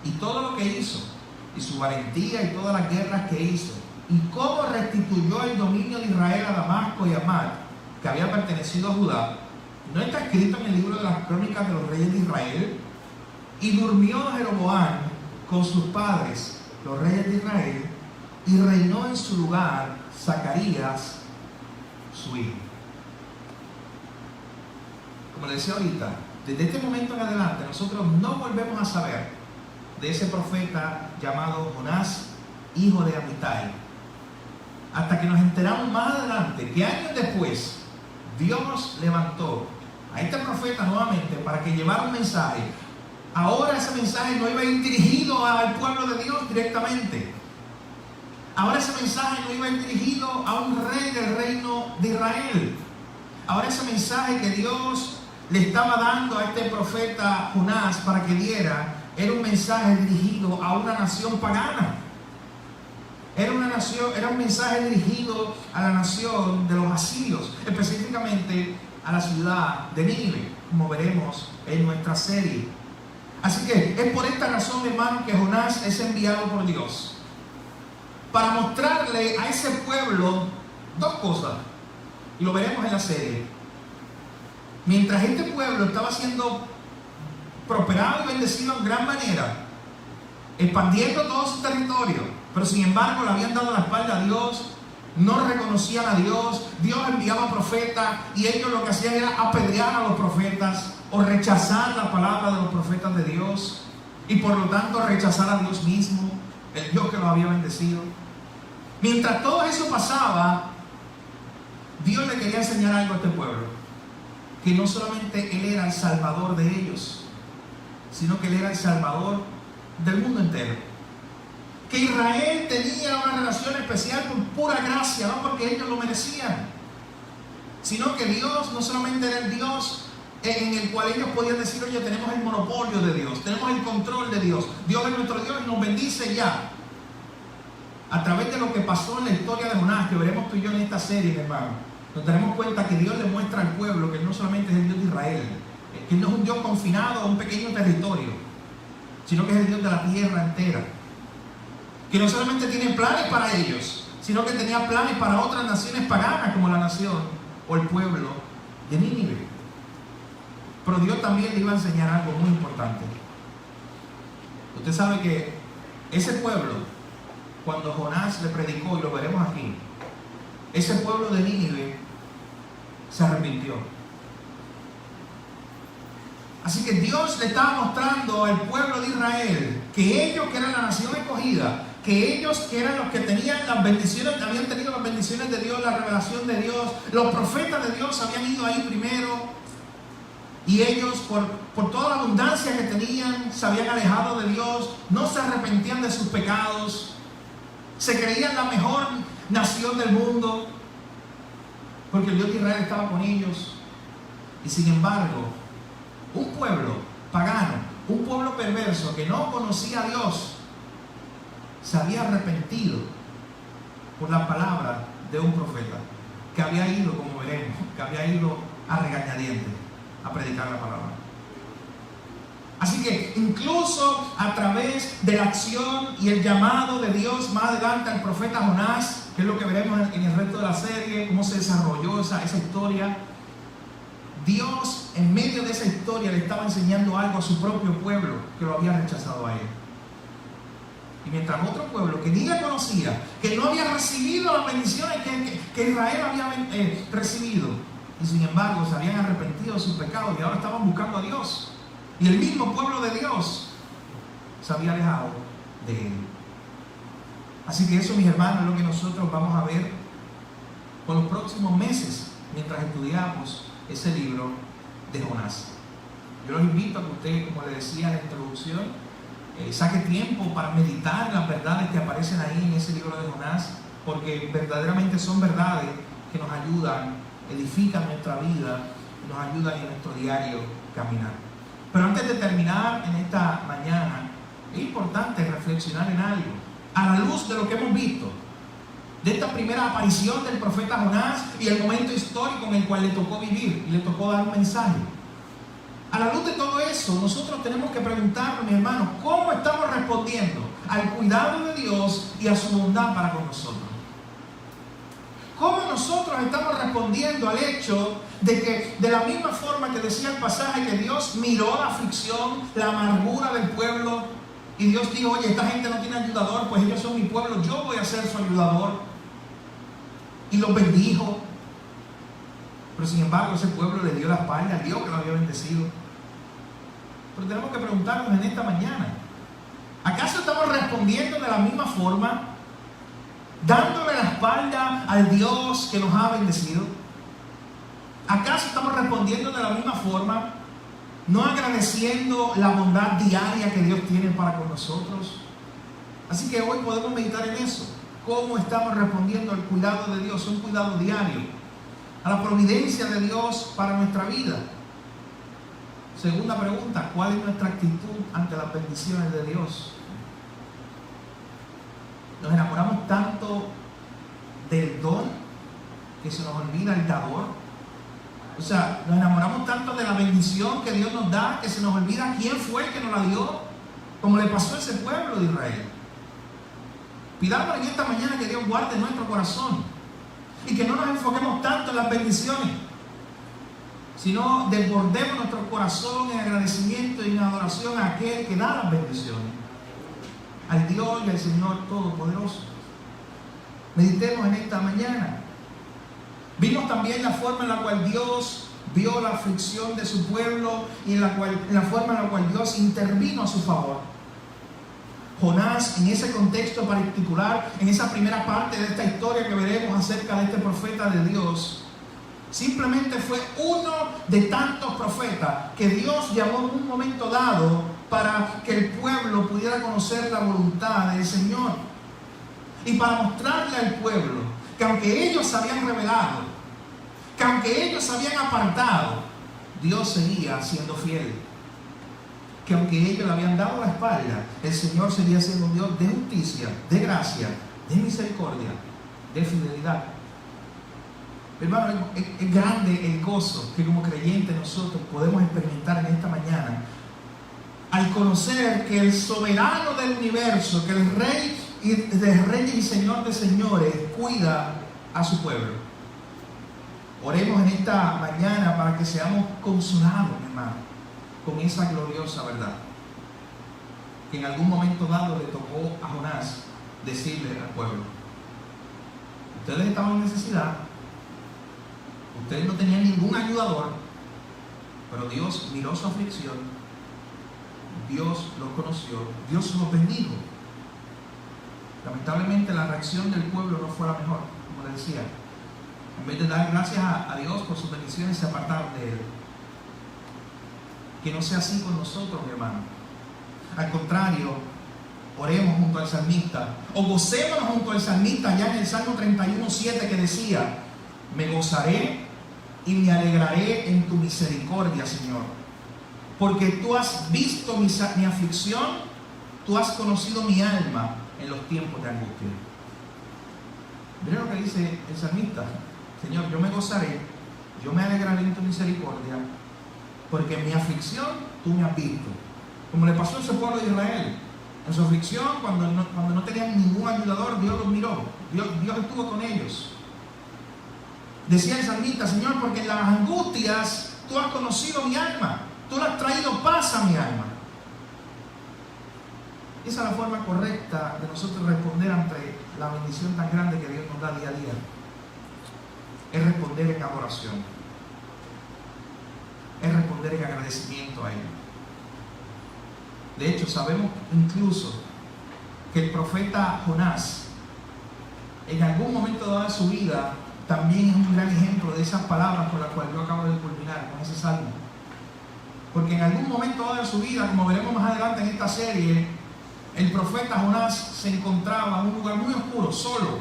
y todo lo que hizo, y su valentía y todas las guerras que hizo, y cómo restituyó el dominio de Israel a Damasco y a Hamath, que había pertenecido a Judá, ¿no está escrito en el libro de las crónicas de los reyes de Israel? Y durmió Jeroboam con sus padres, los reyes de Israel, y reinó en su lugar Zacarías, su hijo. Como le decía ahorita, desde este momento en adelante nosotros no volvemos a saber de ese profeta llamado Jonás, hijo de Amitai, hasta que nos enteramos más adelante que años después Dios levantó a este profeta nuevamente para que llevara un mensaje. Ahora ese mensaje no iba a ir dirigido al pueblo de Dios directamente. Ahora ese mensaje no iba a ir dirigido a un rey del reino de Israel. Ahora ese mensaje que Dios le estaba dando a este profeta Jonás para que diera, era un mensaje dirigido a una nación pagana. Era un mensaje dirigido a la nación de los asirios, específicamente a la ciudad de Nínive, como veremos en nuestra serie. Así que es por esta razón, hermano, que Jonás es enviado por Dios para mostrarle a ese pueblo dos cosas, y lo veremos en la serie. Mientras este pueblo estaba siendo prosperado y bendecido en gran manera, expandiendo todo su territorio, pero sin embargo le habían dado la espalda a Dios, no reconocían a Dios, Dios enviaba profetas y ellos lo que hacían era apedrear a los profetas o rechazar la palabra de los profetas de Dios y por lo tanto rechazar a Dios mismo, el Dios que los había bendecido. Mientras todo eso pasaba, Dios le quería enseñar algo a este pueblo, que no solamente Él era el salvador de ellos, sino que Él era el salvador del mundo entero. Que Israel tenía una relación especial por pura gracia, no porque ellos lo merecían, sino que Dios no solamente era el Dios en el cual ellos podían decir: oye, tenemos el monopolio de Dios, tenemos el control de Dios, Dios es nuestro Dios y nos bendice ya. a través de lo que pasó en la historia de Jonás, que veremos tú y yo en esta serie, mi hermano, nos daremos cuenta que Dios le muestra al pueblo que Él no solamente es el Dios de Israel, que Él no es un Dios confinado a un pequeño territorio, sino que es el Dios de la tierra entera, que no solamente tiene planes para ellos, sino que tenía planes para otras naciones paganas, como la nación o el pueblo de Nínive. Pero Dios también le iba a enseñar algo muy importante. Usted sabe que ese pueblo, cuando Jonás le predicó, y lo veremos aquí, ese pueblo de Nínive se arrepintió. Así que Dios le estaba mostrando al pueblo de Israel que ellos, que eran la nación escogida, que ellos, que eran los que tenían las bendiciones, habían tenido las bendiciones de Dios, la revelación de Dios, los profetas de Dios habían ido ahí primero, y ellos, por toda la abundancia que tenían, se habían alejado de Dios, no se arrepentían de sus pecados, se creían la mejor nación del mundo, porque el Dios de Israel estaba con ellos. Y sin embargo, un pueblo pagano, un pueblo perverso que no conocía a Dios, se había arrepentido por la palabra de un profeta, que había ido, como veremos, que había ido a regañadientes a predicar la palabra. Así que incluso a través de la acción y el llamado de Dios más adelante al profeta Jonás, que es lo que veremos en el resto de la serie, cómo se desarrolló esa historia, Dios en medio de esa historia le estaba enseñando algo a su propio pueblo que lo había rechazado a él. Y mientras otro pueblo que ni le conocía, que no había recibido las bendiciones que Israel había recibido, y sin embargo se habían arrepentido de sus pecados y ahora estaban buscando a Dios, y el mismo pueblo de Dios se había alejado de él. Así que eso, mis hermanos, es lo que nosotros vamos a ver por los próximos meses mientras estudiamos ese libro de Jonás. Yo los invito a que usted, como le decía en la introducción, saque tiempo para meditar en las verdades que aparecen ahí en ese libro de Jonás, porque verdaderamente son verdades que nos ayudan, edifican nuestra vida, nos ayudan en nuestro diario caminar. Pero antes de terminar en esta mañana, es importante reflexionar en algo, a la luz de lo que hemos visto, de esta primera aparición del profeta Jonás y el momento histórico en el cual le tocó vivir y le tocó dar un mensaje. A la luz de todo eso, nosotros tenemos que preguntarnos, mis hermanos, ¿cómo estamos respondiendo al cuidado de Dios y a su bondad para con nosotros? ¿Cómo nosotros estamos respondiendo al hecho de que, de la misma forma que decía el pasaje, que Dios miró la aflicción, la amargura del pueblo, y Dios dijo, oye, esta gente no tiene ayudador, pues ellos son mi pueblo, yo voy a ser su ayudador, y los bendijo? Pero sin embargo ese pueblo le dio la espalda al Dios que lo había bendecido. Pero tenemos que preguntarnos en esta mañana, ¿acaso estamos respondiendo de la misma forma, dándole la espalda al Dios que nos ha bendecido? ¿Acaso estamos respondiendo de la misma forma, no agradeciendo la bondad diaria que Dios tiene para con nosotros? Así que hoy podemos meditar en eso. ¿Cómo estamos respondiendo al cuidado de Dios? Un cuidado diario, a la providencia de Dios para nuestra vida. Segunda pregunta, ¿cuál es nuestra actitud ante las bendiciones de Dios? Nos enamoramos tanto del don que se nos olvida el dador. O sea, nos enamoramos tanto de la bendición que Dios nos da que se nos olvida quién fue el que nos la dio, como le pasó a ese pueblo de Israel. Pidamos en esta mañana que Dios guarde nuestro corazón y que no nos enfoquemos tanto en las bendiciones, sino desbordemos nuestro corazón en agradecimiento y en adoración a aquel que da las bendiciones, al Dios y al Señor Todopoderoso. Meditemos en esta mañana. Vimos también la forma en la cual Dios vio la aflicción de su pueblo y en la forma en la cual Dios intervino a su favor. Jonás, en ese contexto particular, en esa primera parte de esta historia que veremos acerca de este profeta de Dios, simplemente fue uno de tantos profetas que Dios llamó en un momento dado para que el pueblo pudiera conocer la voluntad del Señor y para mostrarle al pueblo que aunque ellos se habían rebelado, que aunque ellos se habían apartado, Dios seguía siendo fiel. Que aunque ellos le habían dado la espalda, el Señor seguía siendo un Dios de justicia, de gracia de misericordia, de fidelidad. Hermano, es grande el gozo que como creyentes nosotros podemos experimentar en esta mañana al conocer que el soberano del universo, que el Rey de Reyes y Señor de Señores cuida a su pueblo. Oremos en esta mañana para que seamos consolados, hermano, con esa gloriosa verdad que en algún momento dado le tocó a Jonás decirle al pueblo: ustedes estaban en necesidad, ustedes no tenían ningún ayudador, pero Dios miró su aflicción, Dios los conoció, Dios los bendijo. Lamentablemente la reacción del pueblo no fue la mejor, como le decía. En vez de dar gracias a Dios por sus bendiciones, se apartaron de Él. Que no sea así con nosotros, mi hermano. Al contrario, oremos junto al salmista, o gocémonos junto al salmista, ya en el Salmo 31:7, que decía: me gozaré y me alegraré en tu misericordia, Señor, porque tú has visto mi aflicción, tú has conocido mi alma en los tiempos de angustia. Miren lo que dice el salmista: Señor, yo me gozaré, yo me alegraré en tu misericordia, porque en mi aflicción tú me has visto. Como le pasó a ese pueblo de Israel, en su aflicción, cuando no tenían ningún ayudador, Dios los miró, Dios estuvo con ellos. Decía el salmista: Señor, porque en las angustias tú has conocido mi alma, tú le has traído paz a mi alma. Esa es la forma correcta de nosotros responder ante la bendición tan grande que Dios nos da día a día. Es responder en adoración, es responder en agradecimiento a Él. De hecho, sabemos incluso que el profeta Jonás, en algún momento dado de su vida, también es un gran ejemplo de esas palabras con las cuales yo acabo de culminar con ese salmo. Porque en algún momento dado de su vida, como veremos más adelante en esta serie, el profeta Jonás se encontraba en un lugar muy oscuro, solo.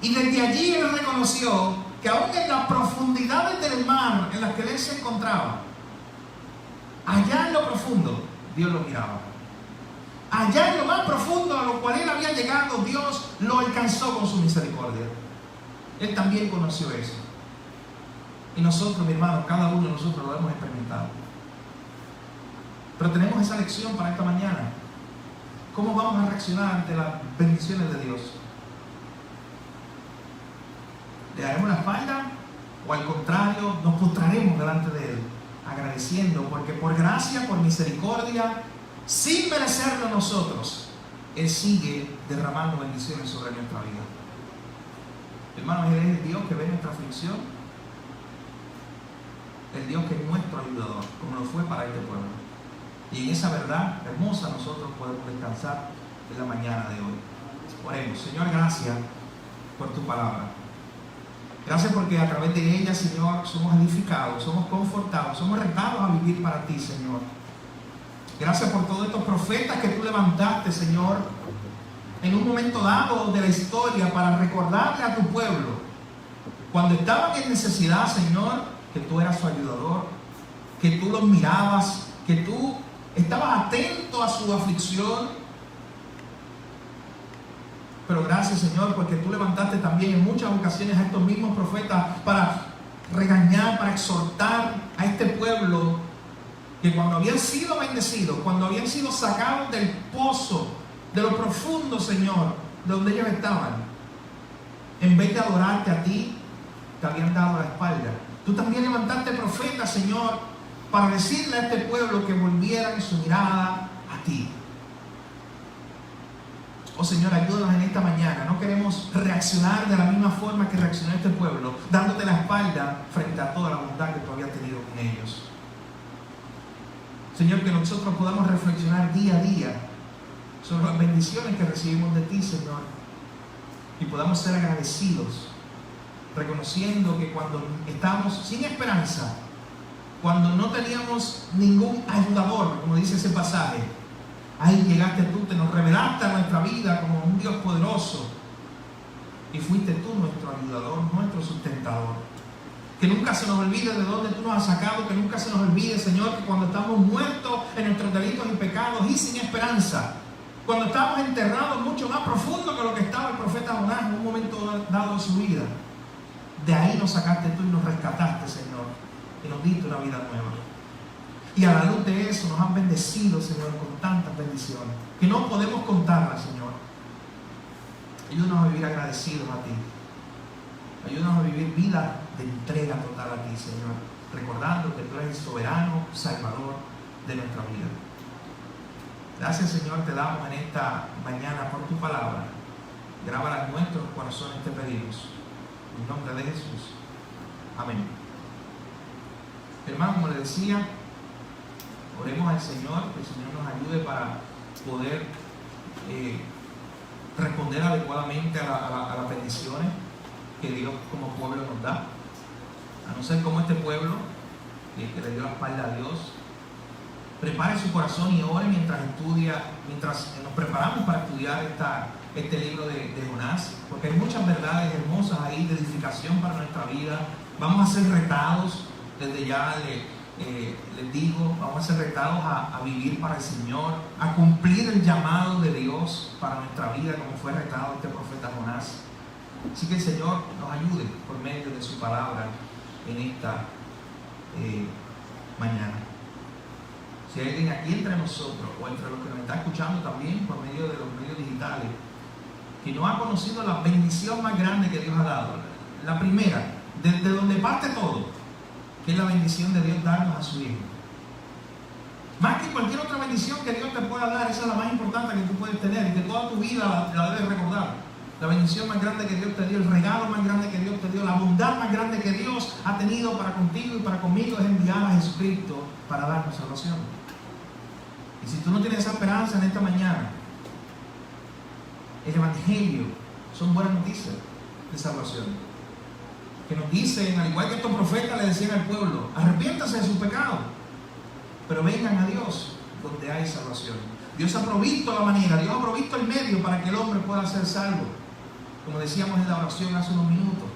Y desde allí él reconoció que aún en las profundidades del mar en las que él se encontraba, allá en lo profundo, Dios lo miraba. Allá en lo más profundo a lo cual él había llegado, Dios lo alcanzó con su misericordia. Él también conoció eso. Y nosotros, mi hermano, cada uno de nosotros lo hemos experimentado. Pero tenemos esa lección para esta mañana. ¿Cómo vamos a reaccionar ante las bendiciones de Dios? ¿Le daremos la espalda? ¿O al contrario, nos postraremos delante de Él, agradeciendo? Porque por gracia, por misericordia, sin merecerlo nosotros, Él sigue derramando bendiciones sobre nuestra vida. Hermanos, Él es el Dios que ve nuestra aflicción, el Dios que es nuestro ayudador, como lo fue para este pueblo. Y en esa verdad hermosa nosotros podemos descansar en la mañana de hoy. Oremos. Señor, gracias por tu palabra. Gracias porque a través de ella, Señor, somos edificados, somos confortados, somos retados a vivir para ti, Señor. Gracias por todos estos profetas que tú levantaste, Señor, en un momento dado de la historia para recordarle a tu pueblo, cuando estaban en necesidad, Señor, que tú eras su ayudador, que tú los mirabas, que tú estabas atento a su aflicción. Pero gracias, Señor, porque tú levantaste también en muchas ocasiones a estos mismos profetas para regañar, para exhortar a este pueblo que cuando habían sido bendecidos, cuando habían sido sacados del pozo, de lo profundo, Señor, de donde ellos estaban, en vez de adorarte a ti, te habían dado la espalda. Tú también levantaste profetas, Señor, para decirle a este pueblo que volvieran su mirada a ti. Oh Señor, ayúdanos en esta mañana. No queremos reaccionar de la misma forma que reaccionó este pueblo, dándote la espalda frente a toda la bondad que tú habías tenido con ellos. Señor, que nosotros podamos reflexionar día a día sobre las bendiciones que recibimos de ti, Señor, y podamos ser agradecidos, reconociendo que cuando estamos sin esperanza, cuando no teníamos ningún ayudador, como dice ese pasaje, ahí llegaste tú, te nos revelaste a nuestra vida como un Dios poderoso y fuiste tú nuestro ayudador, nuestro sustentador. Que nunca se nos olvide de dónde tú nos has sacado, que nunca se nos olvide, Señor, que cuando estamos muertos en nuestros delitos y pecados y sin esperanza, cuando estábamos enterrados mucho más profundo que lo que estaba el profeta Jonás en un momento dado de su vida. De ahí nos sacaste tú y nos rescataste, Señor, y nos diste una vida nueva. Y a la luz de eso nos han bendecido, Señor, con tantas bendiciones que no podemos contarlas, Señor. Ayúdanos a vivir agradecidos a ti. Ayúdanos a vivir vida de entrega total a ti, Señor, recordando que tú eres el soberano Salvador de nuestra vida. Gracias, Señor, te damos en esta mañana por tu palabra. Grábala en nuestros corazones, te pedimos. En nombre de Jesús. Amén. Hermano, como le decía, oremos al Señor, que el Señor nos ayude para poder responder adecuadamente a las bendiciones que Dios como pueblo nos da. A no ser como este pueblo que le dio la espalda a Dios. Prepare su corazón y ore mientras nos preparamos para estudiar este libro de Jonás, porque hay muchas verdades hermosas ahí de edificación para nuestra vida. Vamos a ser retados, desde ya les digo, vamos a ser retados a vivir para el Señor, a cumplir el llamado de Dios para nuestra vida, como fue retado este profeta Jonás. Así que el Señor nos ayude por medio de su palabra en esta mañana. Si hay alguien aquí entre nosotros o entre los que nos está escuchando también por medio de los medios digitales que no ha conocido la bendición más grande que Dios ha dado, la primera, desde donde parte todo, que es la bendición de Dios darnos a su Hijo. Más que cualquier otra bendición que Dios te pueda dar, esa es la más importante que tú puedes tener y que toda tu vida la debes recordar. La bendición más grande que Dios te dio, el regalo más grande que Dios te dio, la bondad más grande que Dios ha tenido para contigo y para conmigo es enviar a Jesucristo para darnos salvación. Y si tú no tienes esa esperanza en esta mañana, el Evangelio son buenas noticias de salvación. Que nos dicen, al igual que estos profetas le decían al pueblo, arrepiéntase de sus pecados, pero vengan a Dios donde hay salvación. Dios ha provisto la manera, Dios ha provisto el medio para que el hombre pueda ser salvo. Como decíamos en la oración hace unos minutos,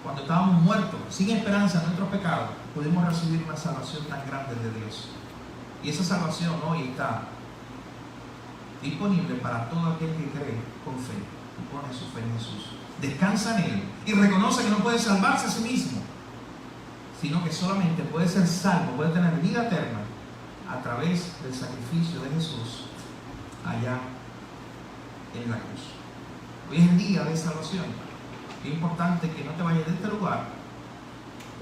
cuando estábamos muertos, sin esperanza en nuestros pecados, pudimos recibir una salvación tan grande de Dios. Y esa salvación hoy está disponible para todo aquel que cree con fe y pone su fe en Jesús. Descansa en Él y reconoce que no puede salvarse a sí mismo, sino que solamente puede ser salvo, puede tener vida eterna a través del sacrificio de Jesús allá en la cruz. Hoy es el día de salvación. Es importante que no te vayas de este lugar,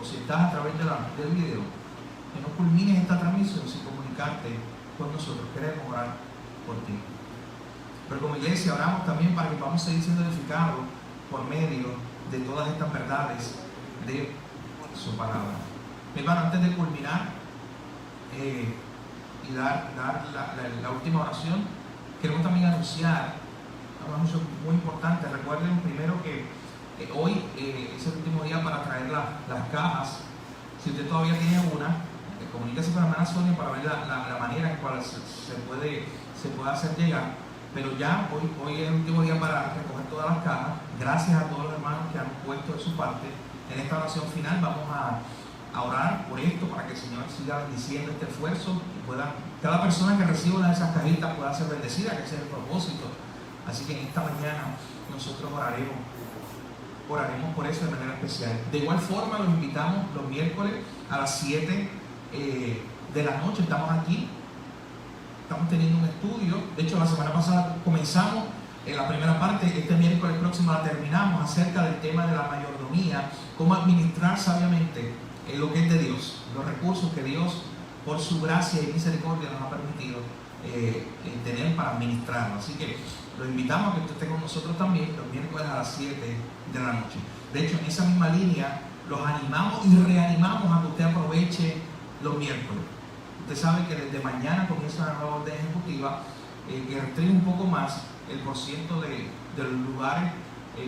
o si estás a través del video, que no culmines esta transmisión sin comunicarte con nosotros. Queremos orar por ti. Pero como iglesia oramos también para que podamos seguir siendo edificados por medio de todas estas verdades de su palabra. Mi hermano, antes de culminar y dar la última oración, queremos también anunciar un anuncio muy importante. Recuerden primero que hoy es el último día para traer las cajas. Si usted todavía tiene una, comuníquese con la hermana Sonia para ver la manera en cual se puede hacer llegar. Pero ya hoy es el último día para recoger todas las cajas. Gracias a todos los hermanos que han puesto de su parte. En esta oración final vamos a orar por esto, para que el Señor siga bendiciendo este esfuerzo y cada persona que reciba una de esas cajitas pueda ser bendecida, que ese es el propósito. Así que en esta mañana nosotros oraremos por eso de manera especial. De igual forma los invitamos los miércoles a las 7 de la noche. Estamos aquí, estamos teniendo un estudio. De hecho, la semana pasada comenzamos la primera parte, este miércoles próximo la terminamos, acerca del tema de la mayordomía, cómo administrar sabiamente lo que es de Dios, los recursos que Dios por su gracia y misericordia nos ha permitido tener para administrarlo. Así que los invitamos a que usted esté con nosotros también los miércoles a las 7 de la noche. De hecho, en esa misma línea los animamos y reanimamos a que usted aproveche los miércoles. Usted sabe que desde mañana comienza una nueva orden ejecutiva que restringe un poco más el porciento de los lugares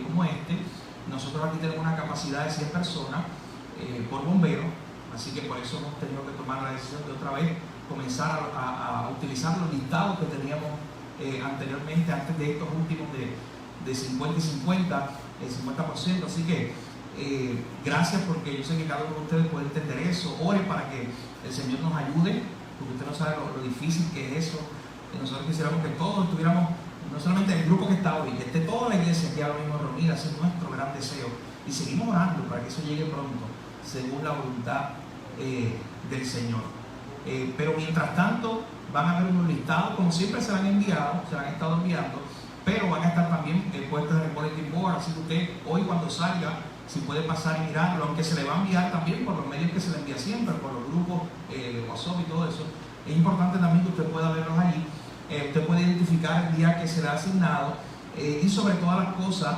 como este. Nosotros aquí tenemos una capacidad de 100 personas por bombero, así que por eso hemos tenido que tomar la decisión de otra vez comenzar a utilizar los listados que teníamos anteriormente, antes de estos últimos de 50 y 50, el 50%. Así que gracias, porque yo sé que cada uno de ustedes puede entender eso. Ore para que el Señor nos ayude, porque usted no sabe lo difícil que es eso, nosotros quisiéramos que todos estuviéramos, no solamente el grupo que está hoy, que esté toda la iglesia aquí ahora mismo reunida, ese es nuestro gran deseo. Y seguimos orando para que eso llegue pronto, según la voluntad del Señor. Pero mientras tanto, van a haber unos listados, como siempre se han enviado, se han estado enviando, pero van a estar también puestos en el bulletin board, así que usted hoy cuando salga, si puede pasar y mirarlo, aunque se le va a enviar también por los medios que se le envía siempre, por los grupos de WhatsApp y todo eso. Es importante también que usted pueda verlos allí, usted puede identificar el día que se le ha asignado y sobre todas las cosas,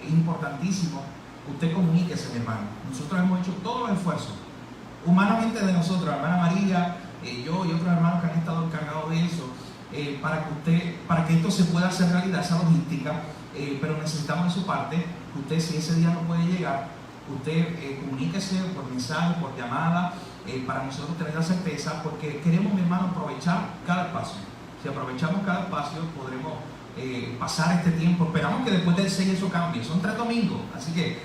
es importantísimo, usted comuníquese, mi hermano. Nosotros hemos hecho todos los esfuerzos, humanamente de nosotros, la hermana María, yo y otros hermanos que han estado encargados de eso, para que esto se pueda hacer realidad, esa logística, pero necesitamos de su parte. Usted, si ese día no puede llegar, usted comuníquese por mensaje, por llamada, para nosotros tener la certeza, porque queremos, mi hermano, aprovechar cada espacio. Si aprovechamos cada espacio, podremos pasar este tiempo. Esperamos que después del 6 eso cambie. Son 3 domingos, así que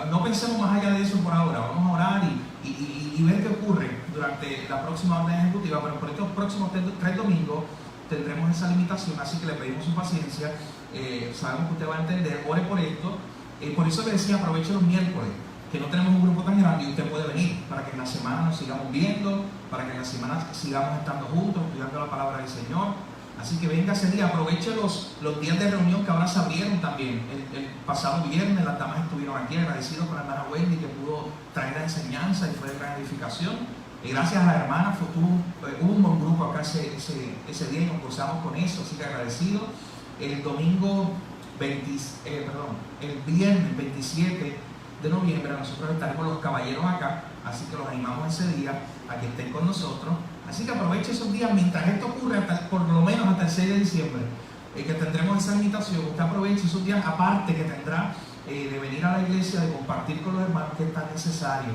no pensemos más allá de eso por ahora. Vamos a orar y ver qué ocurre durante la próxima orden ejecutiva, pero por estos próximos 3 domingos tendremos esa limitación, así que le pedimos su paciencia. Sabemos que usted va a entender, ore por esto. Por eso le decía, aproveche los miércoles, que no tenemos un grupo tan grande y usted puede venir, para que en la semana nos sigamos viendo, para que en la semana sigamos estando juntos, estudiando la palabra del Señor. Así que venga ese día, aproveche los días de reunión que ahora se abrieron también. El pasado viernes las damas estuvieron aquí, agradecidos con la hermana Wendy que pudo traer la enseñanza y fue de gran edificación. Vigracias a la hermana, hubo un buen grupo acá ese día y nos gozamos con eso, así que agradecido. El viernes 27 de noviembre nosotros estaremos los caballeros acá, así que los animamos ese día a que estén con nosotros. Así que aproveche esos días mientras esto ocurre, por lo menos hasta el 6 de diciembre, que tendremos esa invitación. Usted aproveche esos días aparte que tendrá de venir a la iglesia, de compartir con los hermanos, que es tan necesario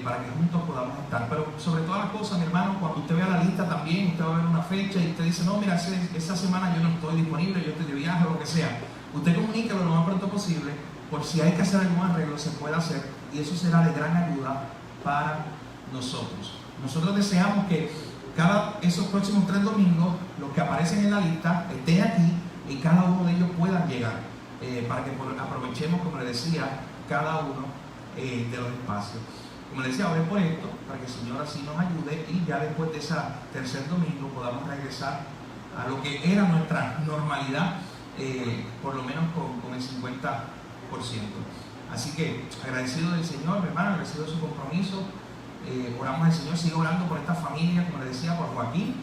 para que juntos podamos estar. Pero sobre todas las cosas, mi hermano, cuando usted vea la lista también, usted va a ver una fecha y usted dice, no, mira, esa semana yo no estoy disponible, yo estoy de viaje o lo que sea. Usted comuníquelo lo más pronto posible, por si hay que hacer algún arreglo, se puede hacer, y eso será de gran ayuda para nosotros. Nosotros deseamos que esos próximos 3 domingos, los que aparecen en la lista, estén aquí y cada uno de ellos puedan llegar, para que aprovechemos, como le decía, cada uno de los espacios. Como le decía, oré por esto, para que el Señor así nos ayude y ya después de ese tercer domingo podamos regresar a lo que era nuestra normalidad, por lo menos con el 50%. Así que agradecido del Señor, mi hermano, agradecido de su compromiso. Oramos al Señor, sigue orando por esta familia, como le decía, por Joaquín.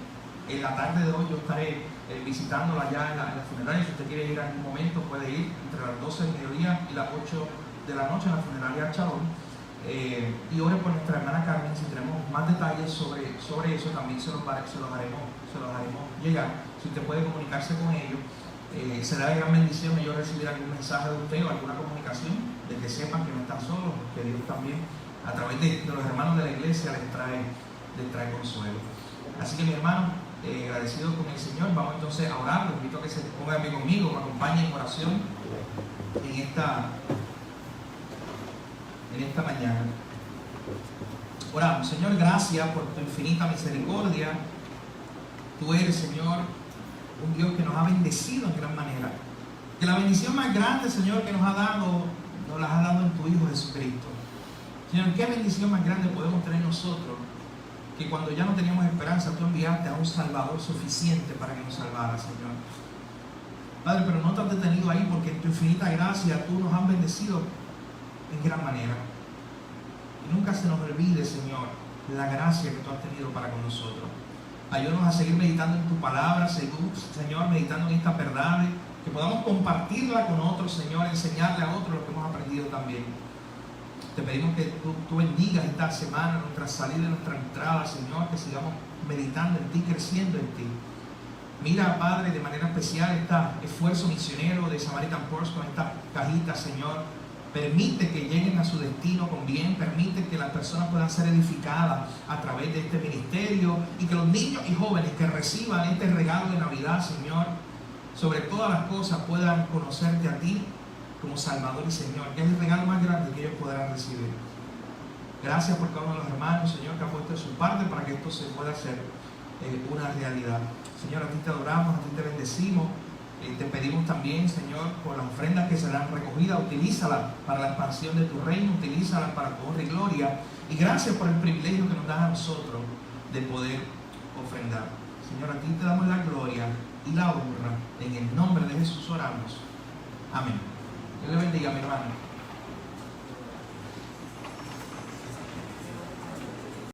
En la tarde de hoy yo estaré visitándolo allá en la funeraria. Si usted quiere ir en algún momento, puede ir entre las 12 del mediodía y las 8 de la noche en la funeraria Chalón. Y ore por nuestra hermana Carmen. Si tenemos más detalles sobre eso, también se los haremos llegar. Si usted puede comunicarse con ellos, será de gran bendición ellos recibir algún mensaje de usted o alguna comunicación, de que sepan que no están solos, que Dios también a través de los hermanos de la iglesia les trae consuelo. Así que, mi hermano, agradecido con el Señor, vamos entonces a orar. Los invito a que se pongan aquí conmigo, me acompañen en oración en esta mañana. Oramos. Señor, gracias por tu infinita misericordia. Tú eres, Señor, un Dios que nos ha bendecido en gran manera. Que la bendición más grande, Señor, que nos has dado, nos la has dado en tu Hijo Jesucristo. Señor, qué bendición más grande podemos tener nosotros, que cuando ya no teníamos esperanza, tú enviaste a un Salvador suficiente para que nos salvara, Señor. Padre, pero no te has detenido ahí, porque en tu infinita gracia tú nos has bendecido en gran manera. Y nunca se nos olvide, Señor, la gracia que tú has tenido para con nosotros. Ayúdanos a seguir meditando en tu palabra, Señor, meditando en estas verdades, que podamos compartirla con otros, Señor, enseñarle a otros lo que hemos aprendido también. Te pedimos que tú bendigas esta semana, nuestra salida y nuestra entrada, Señor, que sigamos meditando en ti, creciendo en ti. Mira, Padre, de manera especial este esfuerzo misionero de Samaritan Purse con estas cajitas, Señor. Permite que lleguen a su destino con bien, permite que las personas puedan ser edificadas a través de este ministerio y que los niños y jóvenes que reciban este regalo de Navidad, Señor, sobre todas las cosas puedan conocerte a ti como Salvador y Señor, que es el regalo más grande que ellos podrán recibir. Gracias por cada uno de los hermanos, Señor, que ha puesto de su parte para que esto se pueda hacer. una realidad. Señor, a ti te adoramos, a ti te bendecimos. Te pedimos también, Señor, por las ofrendas que serán recogidas, utilízalas para la expansión de tu reino, utilízalas para tu honra y gloria. Y gracias por el privilegio que nos das a nosotros de poder ofrendar. Señor, a ti te damos la gloria y la honra. En el nombre de Jesús oramos. Amén. Dios le bendiga, mi hermano.